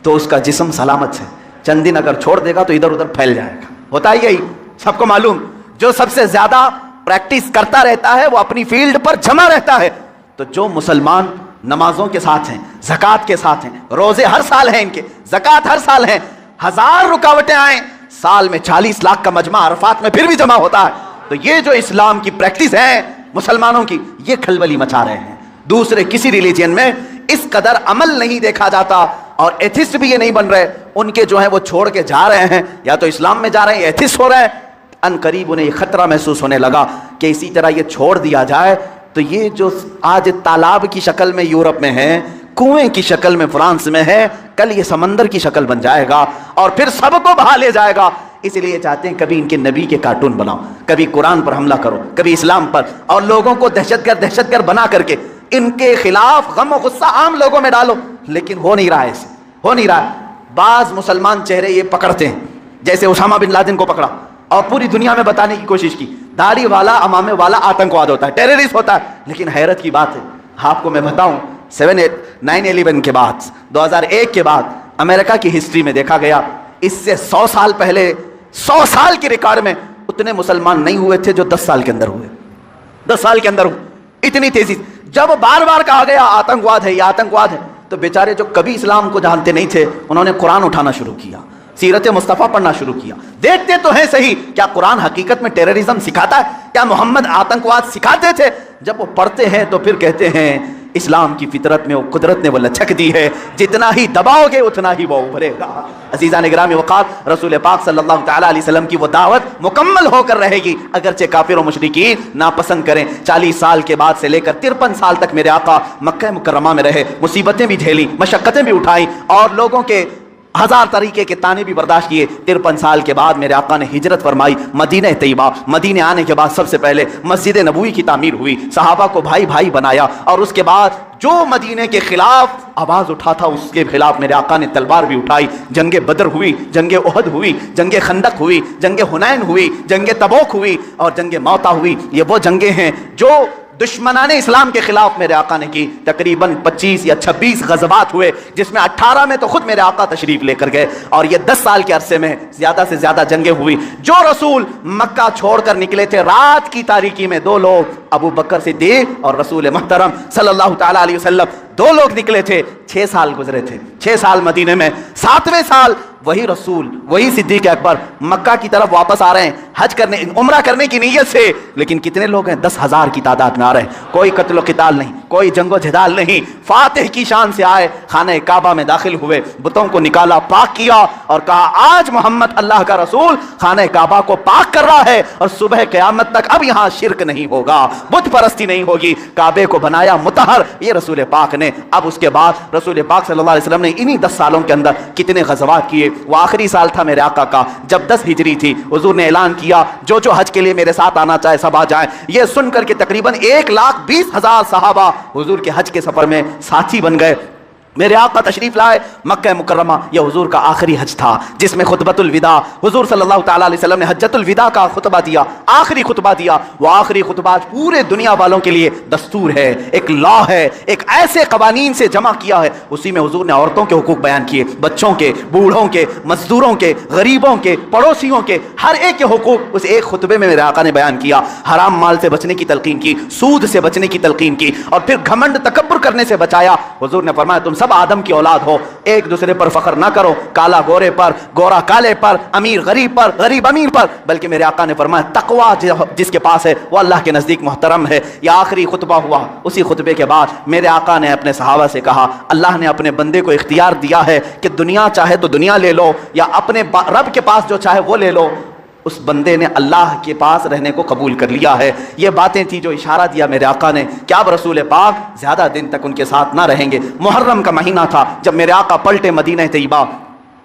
تو اس کا جسم سلامت ہے. چند دن اگر چھوڑ دے گا تو ادھر ادھر پھیل جائے گا. ہوتا ہی یہی، سب کو معلوم. جو سب سے زیادہ پریکٹس کرتا رہتا ہے وہ اپنی فیلڈ پر جمع رہتا ہے. تو جو مسلمان نمازوں کے ساتھ ہیں، زکوٰۃ کے ساتھ ہیں، روزے ہر سال ہیں ان کے، زکوٰۃ ہر سال ہیں، 1000 رکاوٹیں آئیں، سال میں 40 لاکھ کا مجمع عرفات میں پھر بھی جمع ہوتا ہے. تو یہ جو اسلام کی پریکٹس ہے مسلمانوں کی، یہ کھلبلی مچا رہے ہیں. دوسرے کسی ریلیجن میں اس قدر عمل نہیں دیکھا جاتا. اور ایتھسٹ بھی یہ نہیں بن رہے، ان کے جو ہیں وہ چھوڑ کے جا رہے ہیں، یا تو اسلام میں جا رہے ہیں، ایتھسٹ ہو رہے ہیں. ان قریب انہیں یہ خطرہ محسوس ہونے لگا کہ اسی طرح یہ چھوڑ دیا جائے تو یہ جو آج تالاب کی شکل میں یورپ میں ہے، کنویں کی شکل میں فرانس میں ہے، کل یہ سمندر کی شکل بن جائے گا اور پھر سب کو بہا لے جائے گا. اس لیے چاہتے ہیں کبھی ان کے نبی کے کارٹون بناؤ، کبھی قرآن پر حملہ کرو، کبھی اسلام پر، اور لوگوں کو دہشت گرد بنا کر کے ان کے خلاف غم و غصہ عام لوگوں میں ڈالو. لیکن ہو نہیں رہا ہے، ایسے ہو نہیں رہا ہے. بعض مسلمان چہرے یہ پکڑتے ہیں، جیسے اسامہ بن لادن کو پکڑا اور پوری دنیا میں بتانے کی کوشش کی داڑھی والا، امامے والا آتنکواد ہوتا ہے، ٹیررسٹ ہوتا ہے. لیکن حیرت کی بات ہے، آپ کو میں بتاؤں 9/11 کے بعد، 2001 کے بعد امریکہ کی ہسٹری میں دیکھا گیا، اس سے 100 سال پہلے، 100 سال کے ریکارڈ میں اتنے مسلمان نہیں ہوئے تھے جو 10 سال کے اندر ہوئے. 10 سال کے اندر ہوئے اتنی تیزی. جب بار بار کہا گیا آتنکواد ہے، یہ آتنکواد ہے، تو بیچارے جو کبھی اسلام کو جانتے نہیں تھے انہوں نے قرآن اٹھانا شروع کیا، سیرت مصطفیٰ پڑھنا شروع کیا. دیکھتے تو ہیں صحیح، کیا قرآن حقیقت میں ٹیررزم سکھاتا ہے؟ کیا محمد آتنکواد سکھاتے تھے؟ جب وہ پڑھتے ہیں تو پھر کہتے ہیں اسلام کی فطرت میں وہ قدرت نے وہ لچک دی ہے، جتنا ہی دباؤ گے اتنا ہی وہ ابھرے گا. عزیزان گرامی وقات، رسول پاک صلی اللہ تعالیٰ علیہ وسلم کی وہ دعوت مکمل ہو کر رہے گی، اگرچہ کافر و مشرکین ناپسند کریں. 40 سال کے بعد سے لے کر 53 سال تک میرے آقا مکہ مکرمہ میں رہے، مصیبتیں بھی جھیلیں، مشقتیں بھی اٹھائیں، اور لوگوں کے 1000 طریقے کے تانے بھی برداشت کیے. 53 سال کے بعد میرے آقا نے ہجرت فرمائی مدینہ طیبہ. مدینہ آنے کے بعد سب سے پہلے مسجد نبوی کی تعمیر ہوئی، صحابہ کو بھائی بھائی بنایا، اور اس کے بعد جو مدینے کے خلاف آواز اٹھا تھا اس کے خلاف میرے آقا نے تلوار بھی اٹھائی. جنگ بدر ہوئی، جنگ احد ہوئی، جنگ خندق ہوئی، جنگ حنین ہوئی، جنگ تبوک ہوئی، اور جنگ موتا ہوئی. یہ وہ جنگیں ہیں جو دشمنان اسلام کے خلاف میرے آقا نے کی. تقریباً 25 یا 26 غزوات ہوئے، جس میں 18 میں تو خود میرے آقا تشریف لے کر گئے، اور یہ 10 سال کے عرصے میں زیادہ سے زیادہ جنگیں ہوئی. جو رسول مکہ چھوڑ کر نکلے تھے رات کی تاریکی میں، 2 لوگ، ابو بکر صدیق اور رسول محترم صلی اللہ تعالیٰ علیہ وسلم، 2 لوگ نکلے تھے. 6 سال گزرے تھے، 6 سال مدینے میں. 7ویں سال وہی رسول، وہی صدیق اکبر مکہ کی طرف واپس آ رہے ہیں حج کرنے، عمرہ کرنے کی نیت سے. لیکن کتنے لوگ ہیں؟ 10,000 کی تعداد میں آ رہے ہیں. کوئی قتل و قتال نہیں، کوئی جنگ و جدال نہیں، فاتح کی شان سے آئے، خانہ کعبہ میں داخل ہوئے، بتوں کو نکالا، پاک کیا، اور کہا آج محمد اللہ کا رسول خانہ کعبہ کو پاک کر رہا ہے، اور صبح قیامت تک اب یہاں شرک نہیں ہوگا، بت پرستی نہیں ہوگی. کعبے کو بنایا مطہر یہ رسول پاک نے. اب اس کے بعد رسول پاک صلی اللہ علیہ وسلم نے انہی 10 سالوں کے اندر کتنے غزوات کیے. وہ آخری سال تھا میرے آقا کا جب 10 ہجری تھی. حضور نے اعلان کیا جو حج کے لیے میرے ساتھ آنا چاہے سب آ جائیں. یہ سن کر کے تقریباً 1,20,000 صحابہ حضور کے حج کے سفر میں ساتھی بن گئے. میرے آقا تشریف لائے مکہ مکرمہ، یہ حضور کا آخری حج تھا جس میں خطبۃ الوداع، حضور صلی اللہ تعالیٰ علیہ وسلم نے حجۃ الوداع کا خطبہ دیا، آخری خطبہ دیا۔ وہ آخری خطبہ پورے دنیا والوں کے لیے دستور ہے، ایک لا ہے، ایک ایسے قوانین سے جمع کیا ہے، اسی میں حضور نے عورتوں کے حقوق بیان کیے، بچوں کے، بوڑھوں کے، مزدوروں کے، غریبوں کے، پڑوسیوں کے، ہر ایک کے حقوق اس ایک خطبے میں میرے آقا نے بیان کیا۔ حرام مال سے بچنے کی تلقین کی، سود سے بچنے کی تلقین کی، اور پھر گھمنڈ تکبر کرنے سے بچایا۔ حضور نے فرمایا تم سب آدم کی اولاد ہو، ایک دوسرے پر فخر نہ کرو، کالا گورے پر، گورا کالے پر، امیر غریب پر، غریب امیر پر، بلکہ میرے آقا نے فرمایا تقوی جس کے پاس ہے وہ اللہ کے نزدیک محترم ہے۔ یہ آخری خطبہ ہوا۔ اسی خطبے کے بعد میرے آقا نے اپنے صحابہ سے کہا اللہ نے اپنے بندے کو اختیار دیا ہے کہ دنیا چاہے تو دنیا لے لو، یا اپنے رب کے پاس جو چاہے وہ لے لو۔ اس بندے نے اللہ کے پاس رہنے کو قبول کر لیا ہے۔ یہ باتیں تھی جو اشارہ دیا میرے آقا نے کہ اب رسول پاک زیادہ دن تک ان کے ساتھ نہ رہیں گے۔ محرم کا مہینہ تھا جب میرے آقا پلٹے مدینہ طیبہ،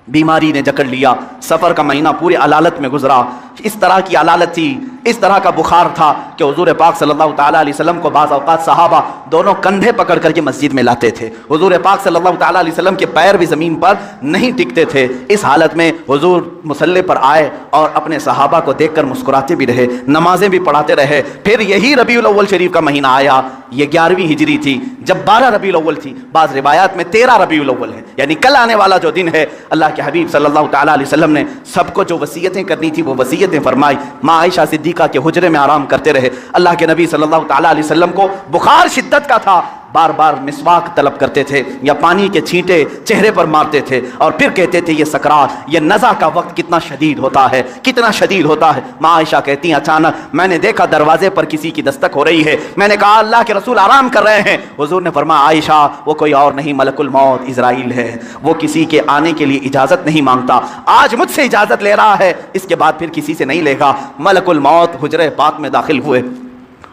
بیماری نے جکڑ لیا، سفر کا مہینہ پورے علالت میں گزرا۔ اس طرح کی علالت تھی، اس طرح کا بخار تھا کہ حضور پاک صلی اللہ تعالیٰ علیہ وسلم کو بعض اوقات صحابہ دونوں کندھے پکڑ کر کے مسجد میں لاتے تھے۔ حضور پاک صلی اللہ تعالیٰ علیہ وسلم کے پیر بھی زمین پر نہیں ٹکتے تھے۔ اس حالت میں حضور مصلی پر آئے اور اپنے صحابہ کو دیکھ کر مسکراتے بھی رہے، نمازیں بھی پڑھاتے رہے۔ پھر یہی ربیع الاول شریف کا مہینہ آیا، یہ 11ویں ہجری تھی، جب 12 ربیع الاول تھی، بعض روایات میں 13 ربیع الاول ہے، یعنی کل آنے والا جو دن ہے۔ اللہ کے حبیب صلی اللہ تعالیٰ علیہ وسلم نے سب کو جو وصیتیں کرنی تھی وہ وصیتیں فرمائی۔ ماں عائشہ صدیقہ کے حجرے میں آرام کرتے رہے۔ اللہ کے نبی صلی اللہ تعالیٰ علیہ وسلم کو بخار شدت کا تھا، بار بار مسواک طلب کرتے تھے یا پانی کے چھینٹے چہرے پر مارتے تھے، اور پھر کہتے تھے یہ سکرات، یہ نزع کا وقت کتنا شدید ہوتا ہے، کتنا شدید ہوتا ہے۔ ماں عائشہ کہتی ہیں اچانک میں نے دیکھا دروازے پر کسی کی دستک ہو رہی ہے، میں نے کہا اللہ کے رسول آرام کر رہے ہیں۔ حضور نے فرمایا عائشہ وہ کوئی اور نہیں ملک الموت عزرائیل ہے، وہ کسی کے آنے کے لیے اجازت نہیں مانگتا، آج مجھ سے اجازت لے رہا ہے، اس کے بعد پھر کسی سے نہیں لے گا۔ ملک الموت حجرے پاک میں داخل ہوئے،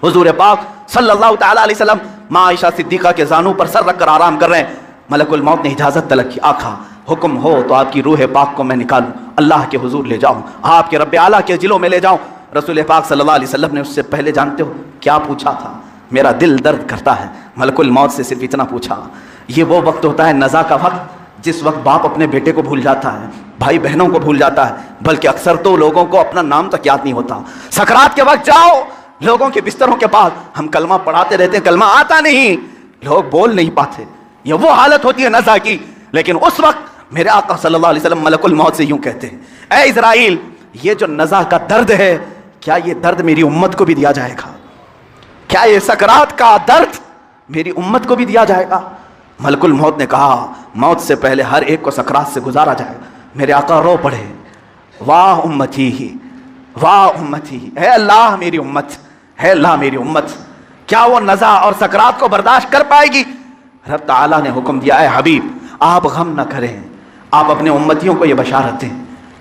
حضور پاک صلی اللہ تعالیٰ علیہ وسلم ماں عائشہ صدیقہ کے زانو پر سر رکھ کر آرام کر رہے ہیں۔ ملک الموت نے اجازت طلب کی، آقا حکم ہو تو آپ کی روح پاک کو میں نکالوں، اللہ کے حضور لے جاؤں، آپ کے رب اعلیٰ کے جلوں میں لے جاؤں۔ رسول پاک صلی اللہ علیہ وسلم نے اس سے پہلے جانتے ہو کیا پوچھا تھا؟ میرا دل درد کرتا ہے، ملک الموت سے صرف اتنا پوچھا۔ یہ وہ وقت ہوتا ہے نزع کا وقت جس وقت باپ اپنے بیٹے کو بھول جاتا ہے، بھائی بہنوں کو بھول جاتا ہے، بلکہ اکثر تو لوگوں کو اپنا نام تک یاد نہیں ہوتا۔ سکرات کے وقت جاؤ لوگوں کے بستروں کے پاس، ہم کلمہ پڑھاتے رہتے ہیں، کلمہ آتا نہیں، لوگ بول نہیں پاتے، یہ وہ حالت ہوتی ہے نزع کی۔ لیکن اس وقت میرے آقا صلی اللہ علیہ وسلم ملک الموت سے یوں کہتے ہیں اے اسرائیل، یہ جو نزع کا درد ہے کیا یہ درد میری امت کو بھی دیا جائے گا؟ کیا یہ سکرات کا درد میری امت کو بھی دیا جائے گا؟ ملک الموت نے کہا موت سے پہلے ہر ایک کو سکرات سے گزارا جائے گا۔ میرے آقا رو پڑے، واہ امتی ہی، واہ امتی، اے اللہ میری امت، اے اللہ میری امت، کیا وہ نزع اور سکرات کو برداشت کر پائے گی؟ رب تعالیٰ نے حکم دیا اے حبیب آپ غم نہ کریں، آپ اپنے امتیوں کو یہ بشارت دیں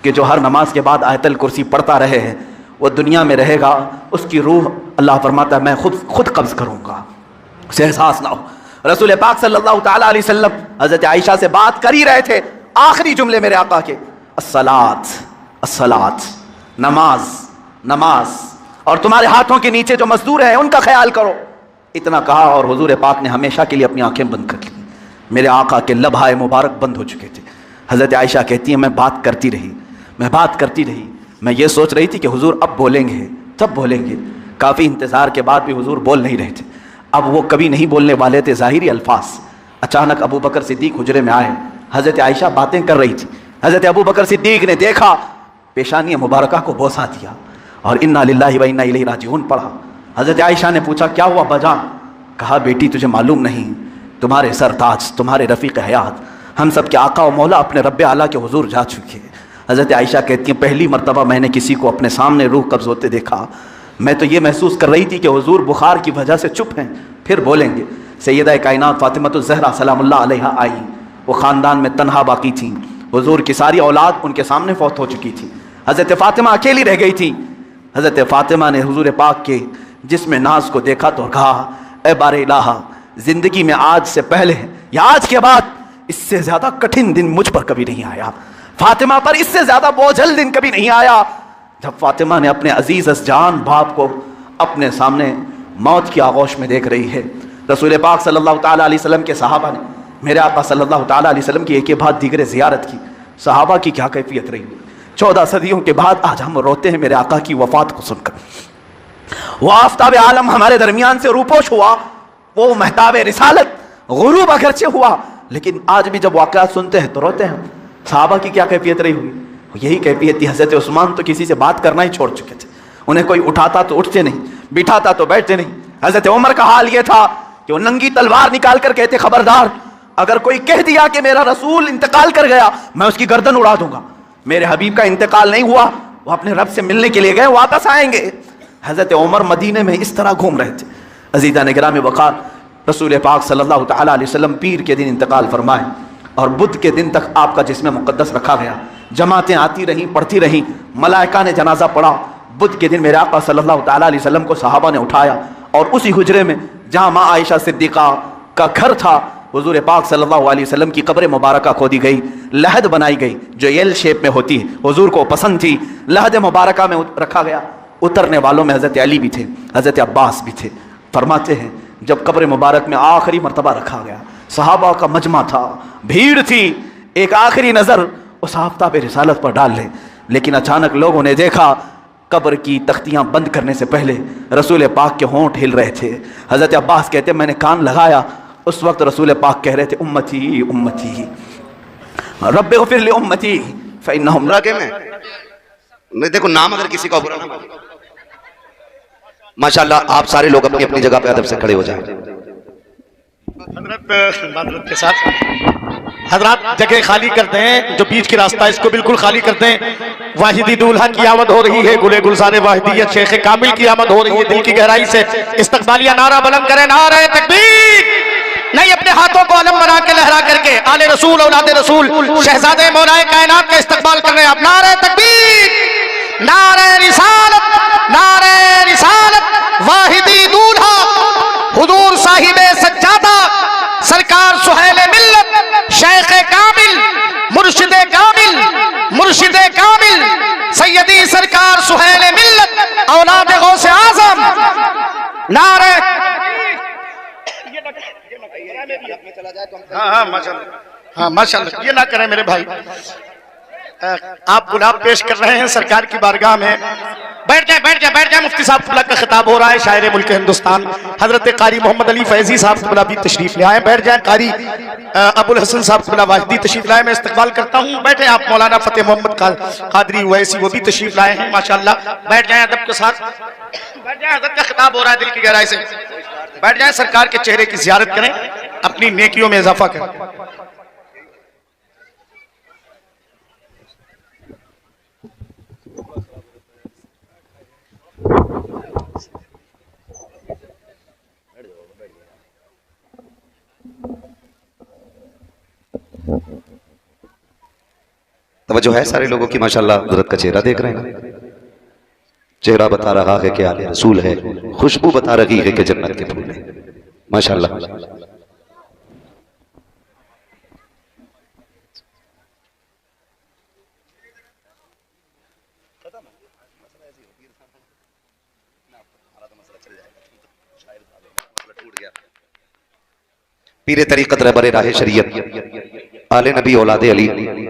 کہ جو ہر نماز کے بعد آیت الکرسی پڑھتا رہے ہیں وہ دنیا میں رہے گا، اس کی روح اللہ فرماتا ہے میں خود قبض کروں گا، اسے احساس نہ ہو۔ رسول پاک صلی اللہ تعالیٰ علیہ وسلم حضرت عائشہ سے بات کر ہی رہے تھے، آخری جملے میرے آقا کے الصلاۃ الصلاۃ، نماز نماز، اور تمہارے ہاتھوں کے نیچے جو مزدور ہیں ان کا خیال کرو، اتنا کہا اور حضور پاک نے ہمیشہ کے لیے اپنی آنکھیں بند کر لی۔ میرے آقا کے لبھائے مبارک بند ہو چکے تھے۔ حضرت عائشہ کہتی ہیں میں بات کرتی رہی، میں بات کرتی رہی، میں یہ سوچ رہی تھی کہ حضور اب بولیں گے، تب بولیں گے۔ کافی انتظار کے بعد بھی حضور بول نہیں رہے تھے، اب وہ کبھی نہیں بولنے والے تھے ظاہری الفاظ۔ اچانک ابو بکر صدیق حجرے میں آئے، حضرت عائشہ باتیں کر رہی تھی، حضرت ابو بکر صدیق نے دیکھا، پیشانی مبارکہ کو بوسہ دیا اور انا للہ و انا الیہ راجعون پڑھا۔ حضرت عائشہ نے پوچھا کیا ہوا بجا؟ کہا بیٹی تجھے معلوم نہیں تمہارے سر تاج، تمہارے رفیق حیات، ہم سب کے آقا و مولا اپنے رب اعلیٰ کے حضور جا چکے ہیں۔ حضرت عائشہ کہتی ہیں پہلی مرتبہ میں نے کسی کو اپنے سامنے روح قبض ہوتے دیکھا، میں تو یہ محسوس کر رہی تھی کہ حضور بخار کی وجہ سے چپ ہیں، پھر بولیں گے۔ سیدہ کائنات فاطمۃ الزہرا سلام اللہ علیہا آئی، وہ خاندان میں تنہا باقی تھیں، حضور کی ساری اولاد ان کے سامنے فوت ہو چکی تھی، حضرت فاطمہ اکیلی رہ گئی تھی۔ حضرت فاطمہ نے حضور پاک کے جسم ناز کو دیکھا تو کہا اے بار الہ، زندگی میں آج سے پہلے یا آج کے بعد اس سے زیادہ کٹھن دن مجھ پر کبھی نہیں آیا، فاطمہ پر اس سے زیادہ بوجھل دن کبھی نہیں آیا۔ جب فاطمہ نے اپنے عزیز از جان باپ کو اپنے سامنے موت کی آغوش میں دیکھ رہی ہے، رسول پاک صلی اللہ تعالیٰ علیہ وسلم کے صحابہ نے میرے آقا صلی اللہ تعالیٰ علیہ وسلم کی ایک یہ بات دیگر زیارت کی، صحابہ کی کیا کیفیت رہی۔ 14 صدیوں کے بعد آج ہم روتے ہیں میرے آقا کی وفات کو سن کر۔ وہ آفتاب عالم ہمارے درمیان سے روپوش ہوا، وہ مہتاب رسالت غروب اگرچہ ہوا، لیکن آج بھی جب واقعات سنتے ہیں تو روتے ہیں۔ صحابہ کی کیا کیفیت رہی ہوئی؟ یہی کیفیت تھی۔ حضرت عثمان تو کسی سے بات کرنا ہی چھوڑ چکے تھے، انہیں کوئی اٹھاتا تو اٹھتے نہیں، بٹھاتا تو بیٹھتے نہیں۔ حضرت عمر کا حال یہ تھا کہ وہ ننگی تلوار نکال کر کہتے خبردار اگر کوئی کہہ دیا کہ میرا رسول انتقال کر گیا میں اس کی گردن اڑا دوں گا۔ میرے حبیب کا انتقال نہیں ہوا، وہ اپنے رب سے ملنے کے لیے گئے، واپس آئیں گے۔ حضرت عمر مدینے میں اس طرح گھوم رہے تھے۔ عزیزان گرامی وقار، رسول پاک صلی اللہ تعالیٰ علیہ وسلم پیر کے دن انتقال فرمائے اور بدھ کے دن تک آپ کا جسم مقدس رکھا گیا۔ جماعتیں آتی رہیں، پڑھتی رہیں، ملائکہ نے جنازہ پڑھا۔ بدھ کے دن میرے آقا صلی اللہ تعالیٰ علیہ وسلم کو صحابہ نے اٹھایا اور اسی حجرے میں جہاں ماں عائشہ صدیقہ کا گھر تھا، حضور پاک صلی اللہ علیہ وسلم کی قبر مبارکہ کھودی گئی، لحد بنائی گئی جو ایل شیپ میں ہوتی ہے، حضور کو پسند تھی، لحد مبارکہ میں رکھا گیا۔ اترنے والوں میں حضرت علی بھی تھے، حضرت عباس بھی تھے۔ فرماتے ہیں جب قبر مبارک میں آخری مرتبہ رکھا گیا، صحابہ کا مجمع تھا، بھیڑ تھی، ایک آخری نظر اس آفتاب رسالت پر ڈال لیں، لیکن اچانک لوگوں نے دیکھا قبر کی تختیاں بند کرنے سے پہلے رسول پاک کے ہونٹ ہل رہے تھے۔ حضرت عباس کہتے ہیں میں نے کان لگایا، اس وقت رسول پاک کہہ رہے تھے امتی امتی رب اغفر لی امتی فانہم راگے میں نہیں دیکھو نام اگر کسی کا برا نہ مانے۔ ماشاءاللہ آپ سارے لوگ اپنی اپنی جگہ پہ ادب سے کھڑے ہو جائیں۔ حضرت کے ساتھ حضرات جگہ خالی کر دیں، جو بیچ کی راستہ اس کو بالکل خالی کر دیں۔ واحدی دولہا کی آمد ہو رہی ہے، گلے گلزار واحدیت شیخ کامل کی آمد ہو رہی ہے۔ دل کی گہرائی سے استقبالیہ نعرہ بلند کریں، نعرہ تکبیر۔ نہیں اپنے ہاتھوں کو علم بنا کے لہرا کر کے آل رسول اولاد رسول شہزادے مولا کائنات کا استقبال کر رہے ہیں آپ۔ نعرہ تکبیر، نعرہ رسالت، نعرہ رسالت، واحدی دولہا حضور صاحب سجادہ سرکار سہیل ملت شیخ کامل مرشد کامل مرشد کامل سیدی سرکار سہیل ملت اولاد غوث اعظم۔ نعرہ ہاں ماشاءاللہ یہ نہ کریں میرے بھائی، آپ گلاب پیش کر رہے ہیں سرکار کی بارگاہ میں۔ بیٹھ جائیں مفتی صاحب قبلہ کا خطاب ہو رہا ہے۔ شاعر ملک ہندوستان حضرت قاری محمد علی فیضی صاحب قبلہ بھی تشریف لے آئے، بیٹھ جائیں۔ قاری ابو الحسن صاحب قبلہ واحدی تشریف لائے، میں استقبال کرتا ہوں۔ بیٹھیں آپ۔ مولانا فتح محمد قادری ویسی وہ بھی تشریف لائے ہیں ماشاءاللہ، بیٹھ جائیں ادب کے ساتھ، بیٹھ جائیں۔ حضرت کا خطاب ہو رہا ہے دل کی گہرائی سے، بیٹھ جائیں۔ سرکار کے چہرے کی زیارت کریں، اپنی نیکیوں میں اضافہ کریں۔ توجہ ہے سارے لوگوں کی ماشاءاللہ، حضرت کا چہرہ دیکھ رہے ہیں، چہرہ بتا رہا ہے کہ آل رسول ہے، خوشبو بتا رہی ہے کہ جنت کے پھول ہیں ماشاءاللہ۔ پیر طریقت رہبر راہ شریعت آل نبی اولاد علی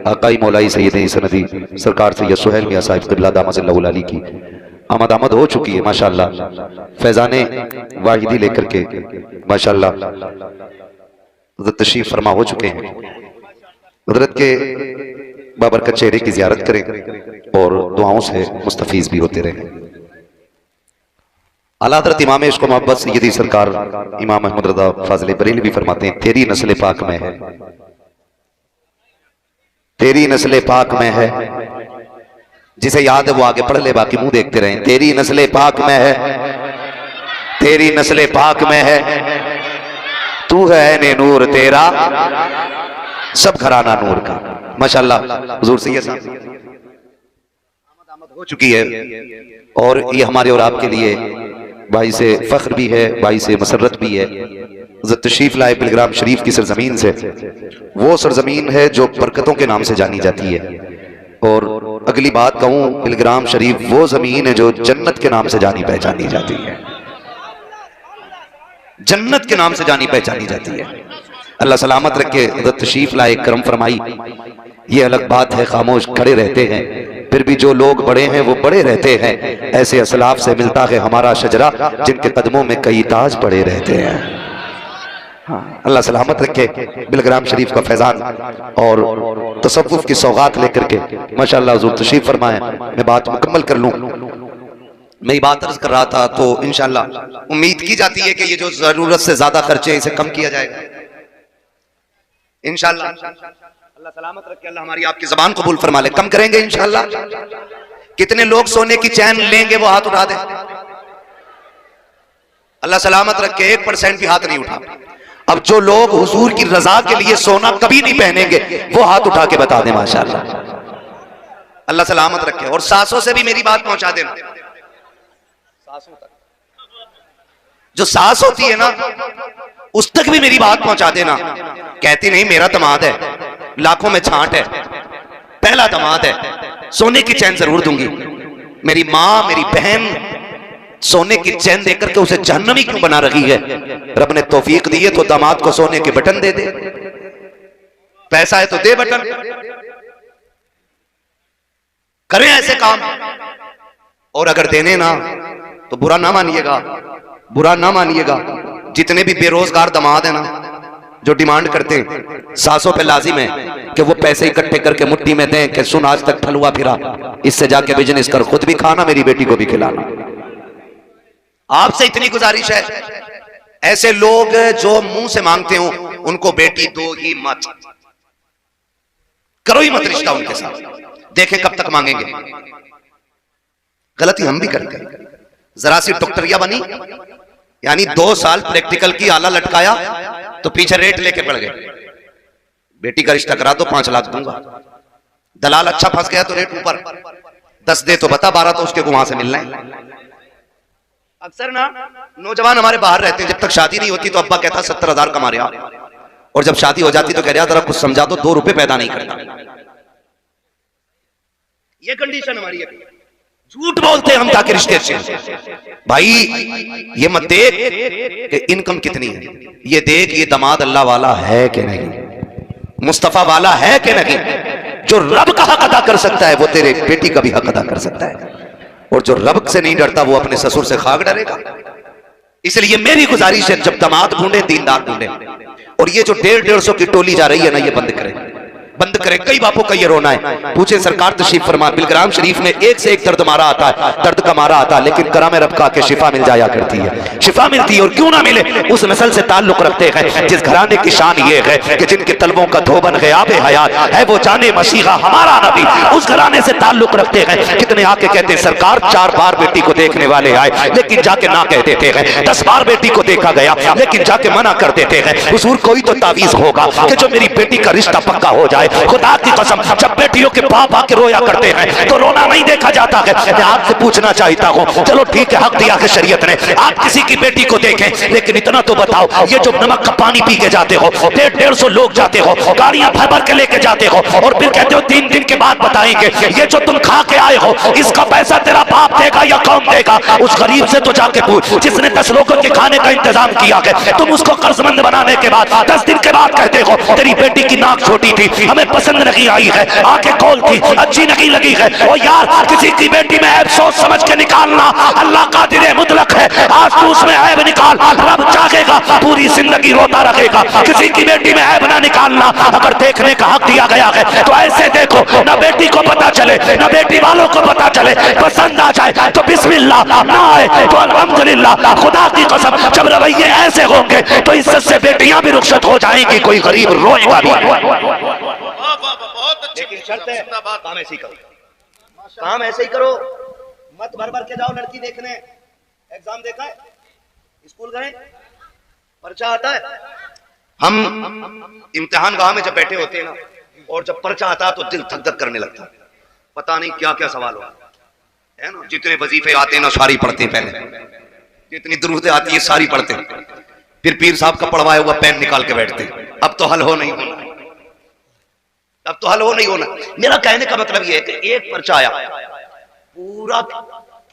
آقائی مولائی سید سندی سرکار سید سہیل میاں صاحب قبلہ دامت اللہ علی کی آمد ہو چکی ہے ماشاءاللہ۔ فیضان واحدی لے کر کے ماشاءاللہ حضرت تشریف فرما ہو چکے ہیں۔ حضرت کے بابرکت چہرے کی زیارت کریں اور دعاؤں سے مستفیض بھی ہوتے رہیں۔ اعلیٰ حضرت امام عشق و محبت سیدی سرکار امام احمد رضا فاضل بریلوی بھی فرماتے ہیں تیری نسل پاک میں ہے، تیری نسل پاک میں ہے، جسے یاد ہے وہ آگے پڑھ لے، باقی منہ دیکھتے رہیں۔ تیری نسل پاک میں ہے، تیری نسل پاک میں ہے، تو ہے عین نور تیرا سب گھرانہ نور کا ماشاءاللہ۔ حضور سید صاحب آمد ہو چکی ہے اور یہ ہمارے اور آپ کے لیے باعث فخر بھی ہے، باعث مسرت بھی ہے۔ حضرت تشریف لائے پلگرام شریف کی سرزمین سے، وہ سرزمین ہے جو برکتوں کے نام سے جانی جاتی ہے، اور اگلی بات کہوں پلگرام شریف وہ زمین ہے جو جنت کے نام سے جانی پہچانی جاتی ہے، جنت کے نام سے جانی پہچانی جاتی ہے۔ اللہ سلامت رکھے، حضرت تشریف لائے، کرم فرمائی. یہ الگ بات ہے خاموش کھڑے رہتے ہیں، پھر بھی جو لوگ بڑے ہیں وہ بڑے رہتے ہیں. ایسے اسلاف سے ملتا ہے ہمارا شجرہ جن کے قدموں میں کئی تاج پڑے رہتے ہیں. اللہ سلامت رکھے. بلگرام شریف کا فیضان اور تصوف کی سوغات لے کر کے ماشاءاللہ حضور تشریف فرمائیں. میں بات مکمل کر لوں. میں یہ بات عرض کر رہا تھا تو انشاءاللہ امید کی جاتی ہے کہ یہ جو ضرورت سے زیادہ خرچے اسے کم کیا جائے گا انشاءاللہ. اللہ سلامت رکھے، اللہ ہماری آپ کی زبان قبول فرما لے. کم کریں گے انشاءاللہ. کتنے لوگ سونے کی چین لیں گے وہ ہاتھ اٹھا دیں. اللہ سلامت رکھے، 1% بھی ہاتھ نہیں اٹھا. اب جو لوگ حضور کی رضا کے لیے سونا کبھی نہیں پہنیں گے وہ ہاتھ اٹھا کے بتا دیں ماشاءاللہ. اللہ سلامت رکھے. اور ساسوں سے بھی میری بات پہنچا دینا. جو ساس ہوتی ہے نا اس تک بھی میری بات پہنچا دینا. کہتی نہیں میرا داماد ہے، لاکھوں میں چھانٹ ہے، پہلا داماد ہے، سونے کی چین ضرور دوں گی. میری ماں میری بہن سونے کی چین دے کر کے اسے جہنمی کیوں بنا رہی ہے؟ رب نے توفیق دی ہے تو داماد کو سونے کے بٹن دے دے. پیسہ ہے تو دے بٹن. کریں ایسے کام. اور اگر دینے نا تو برا نہ مانیے گا، برا نہ مانیے گا. جتنے بھی بے روزگار داماد ہیں نا جو ڈیمانڈ کرتے ہیں، ساسوں پہ لازم ہے کہ وہ پیسے اکٹھے کر کے مٹھی میں دیں کہ سن آج تک پھلوا پھرا، اس سے جا کے بزنس کر، خود بھی کھانا میری بیٹی کو بھی کھلانا. آپ سے اتنی گزارش ہے، ایسے لوگ جو منہ سے مانگتے ہوں ان کو بیٹی دو ہی مت، کرو ہی مت رشتہ ان کے ساتھ. دیکھیں کب تک مانگیں گے. غلطی ہم بھی کرتے ہیں. ذرا سی ڈاکٹریا بنی، یعنی 2 سال پریکٹیکل کی آلہ لٹکایا تو پیچھے ریٹ لے کے پڑ گئے. بیٹی کا رشتہ کرا تو 5 لاکھ دوں گا. دلال اچھا پھنس گیا تو ریٹ اوپر. 10 دے تو بتا، 12 تو اس کے وہاں سے ملنا ہے. اکثر نا نوجوان ہمارے باہر رہتے ہیں، جب تک شادی نہیں ہوتی تو ابا کہتا 70,000 کما رہا، اور جب شادی ہو جاتی تو کہہ رہا ذرا کچھ سمجھا تو 2 روپے پیدا نہیں کرتا. یہ کنڈیشن ہماری ہے. جھوٹ بولتے ہیں ہم تاکہ رشتے سے. بھائی یہ مت دیکھ کہ انکم کتنی ہے، یہ دیکھ یہ داماد اللہ والا ہے کہ نہیں، مصطفیٰ والا ہے کہ نہیں. جو رب کا حق ادا کر سکتا ہے وہ تیرے بیٹی کا بھی حق ادا کر سکتا ہے. اور جو رب سے نہیں ڈرتا وہ اپنے سسر سے خاک ڈرے گا. اس لیے میری گزارش ہے جب داماد ڈھونڈے دیندار ڈھونڈے. اور یہ جو 150 کی ٹولی جا رہی ہے نا یہ بند کرے، بند کرے. کئی باپوں کا یہ رونا ہے. پوچھے سرکار تشریف فرما، بلگرام شریف میں ایک سے ایک درد مارا آتا ہے، درد کا مارا آتا ہے، لیکن کرام رب کا کہ شفا مل جایا کرتی ہے. شفا ملتی ہے. اور کیوں نہ ملے، اس نسل سے تعلق رکھتے ہیں جس گھرانے کی شان یہ ہے کہ جن کے طلبوں کا دھوبن غیاب حیات ہے وہ جانے مسیحا ہمارا نبی. اس گھرانے سے تعلق رکھتے ہیں. کتنے آ کے کہتے ہیں سرکار 4 بار بیٹی کو دیکھنے والے آئے لیکن جا کے نہ کہہ دیتے ہیں. 10 بار بیٹی کو دیکھا گیا لیکن جا کے منع کر دیتے ہیں. حضور کوئی تو تعویذ ہوگا کہ جو میری بیٹی کا رشتہ پکا ہو جائے. خدا کی قسم جب بیٹیوں کے باپ آ کے رویا کرتے ہیں تو رونا نہیں دیکھا جاتا ہے. میں آپ سے پوچھنا چاہتا ہوں، چلو ٹھیک ہے حق دیا کہ شریعت نے، آپ کسی کی بیٹی کو دیکھیں لیکن اتنا تو بتاؤ یہ جو نمک کا پانی پی کے جاتے ہو، 150 لوگ جاتے ہو، گاڑیاں بھر بھر کے لے کے جاتے ہو، اور پھر کہتے ہو 3 دن کے بعد بتائیں گے یہ جو تم کھا کے آئے ہو اس کا پیسہ تیرا باپ دے گا یا قوم دے گا. اس غریب سے تو جا کے پوچھ جس نے 10 لوگوں کے کھانے کا انتظام کیا ہے. تم اس کو قرض مند بنانے کے بعد 10 دن کے بعد کہتے ہو تیری بیٹی کی ناک چھوٹی تھی، ہمیں پسند نہیں آئی ہے، آنکھیں کھول تھی، اچھی نہیں لگی ہے. او یار کسی کی بیٹی میں عیب سوچ سمجھ کے نکالنا. اللہ قادر مطلق ہے، آج تو اس میں عیب نکال، رب چاہے گا پوری زندگی روتا رہے گا. کسی کی بیٹی میں عیب نہ نکالنا. اگر دیکھنے کا حق دیا گیا ہے تو ایسے دیکھو نہ بیٹی کو پتا چلے نہ بیٹی والوں کو پتا چلے. پسند آ جائے تو بسم اللہ، نہ آئے تو الحمدللہ. خدا کی قسم جب رویے ایسے ہوں گے تو عزت سے بیٹیاں بھی رخصت ہو جائیں گی، کوئی غریب روئے گا بھی. لیکن شرط ہے کام ایسے ہی کرو، کام ایسے ہی کرو. مت بھر بھر کے جاؤ لڑکی دیکھنے. ایگزام دیکھا ہے، اسکول گئے، پرچہ آتا ہے. ہم امتحان گاہ میں جب بیٹھے ہوتے ہیں نا اور جب پرچہ آتا ہے تو دل دھک دھک کرنے لگتا ہے. پتہ نہیں کیا کیا سوال ہوا ہے نا. جتنے وظیفے آتے ہیں نا ساری پڑھتے ہیں، پہلے جتنی درودیں آتی ہیں ساری پڑھتے ہیں. پھر پیر صاحب کا پڑھوایا ہوا پین نکال کے بیٹھتے ہیں. اب تو حل ہو نہیں ہونا، اب تو حل ہو نہیں ہونا. میرا کہنے کا مطلب یہ ہے کہ ایک پرچہ آیا، پورا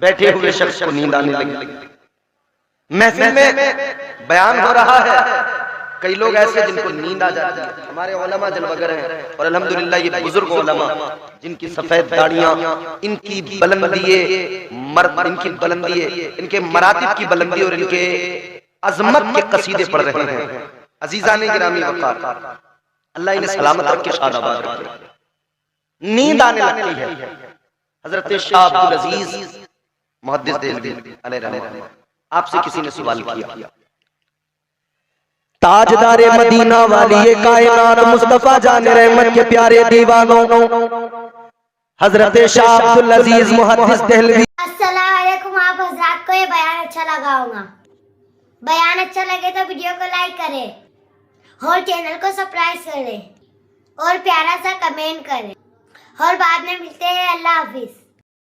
بیٹھے ہوئے شخص کو نیند آنے لگی. محفل میں بیان ہو رہا ہے, کئی لوگ ایسے جن کو نیند آ جاتی ہے. ہمارے علماء جلوگر ہیں اور الحمدللہ یہ بزرگ علماء جن کی سفید داڑیاں, ان کی بلندی, ان کے مراتب کی بلندی اور ان کے عظمت کے قصیدے پڑھ رہے ہیں. عزیزان گرامی وقار, اللہ انہیں سلامت رکھ کے شاد آباد رکھے. نیند آنے لگتی ہے. حضرت شاہ عبدالعزیز محدث دہلوی علیہ رحمہ, آپ سے کسی نے سوال کیا, تاجدار مدینہ والی کائنات مصطفیٰ جان رحمت کے پیارے دیوانوں حضرت شاہ عبدالعزیز محدث دہلوی. السلام علیکم. آپ حضرات کو یہ بیان اچھا لگا ہوگا. بیان اچھا لگے تو ویڈیو کو لائک کریں اور چینل کو سبسکرائب کریں اور پیارا سا کمنٹ کریں, اور بعد میں ملتے ہیں. اللہ حافظ.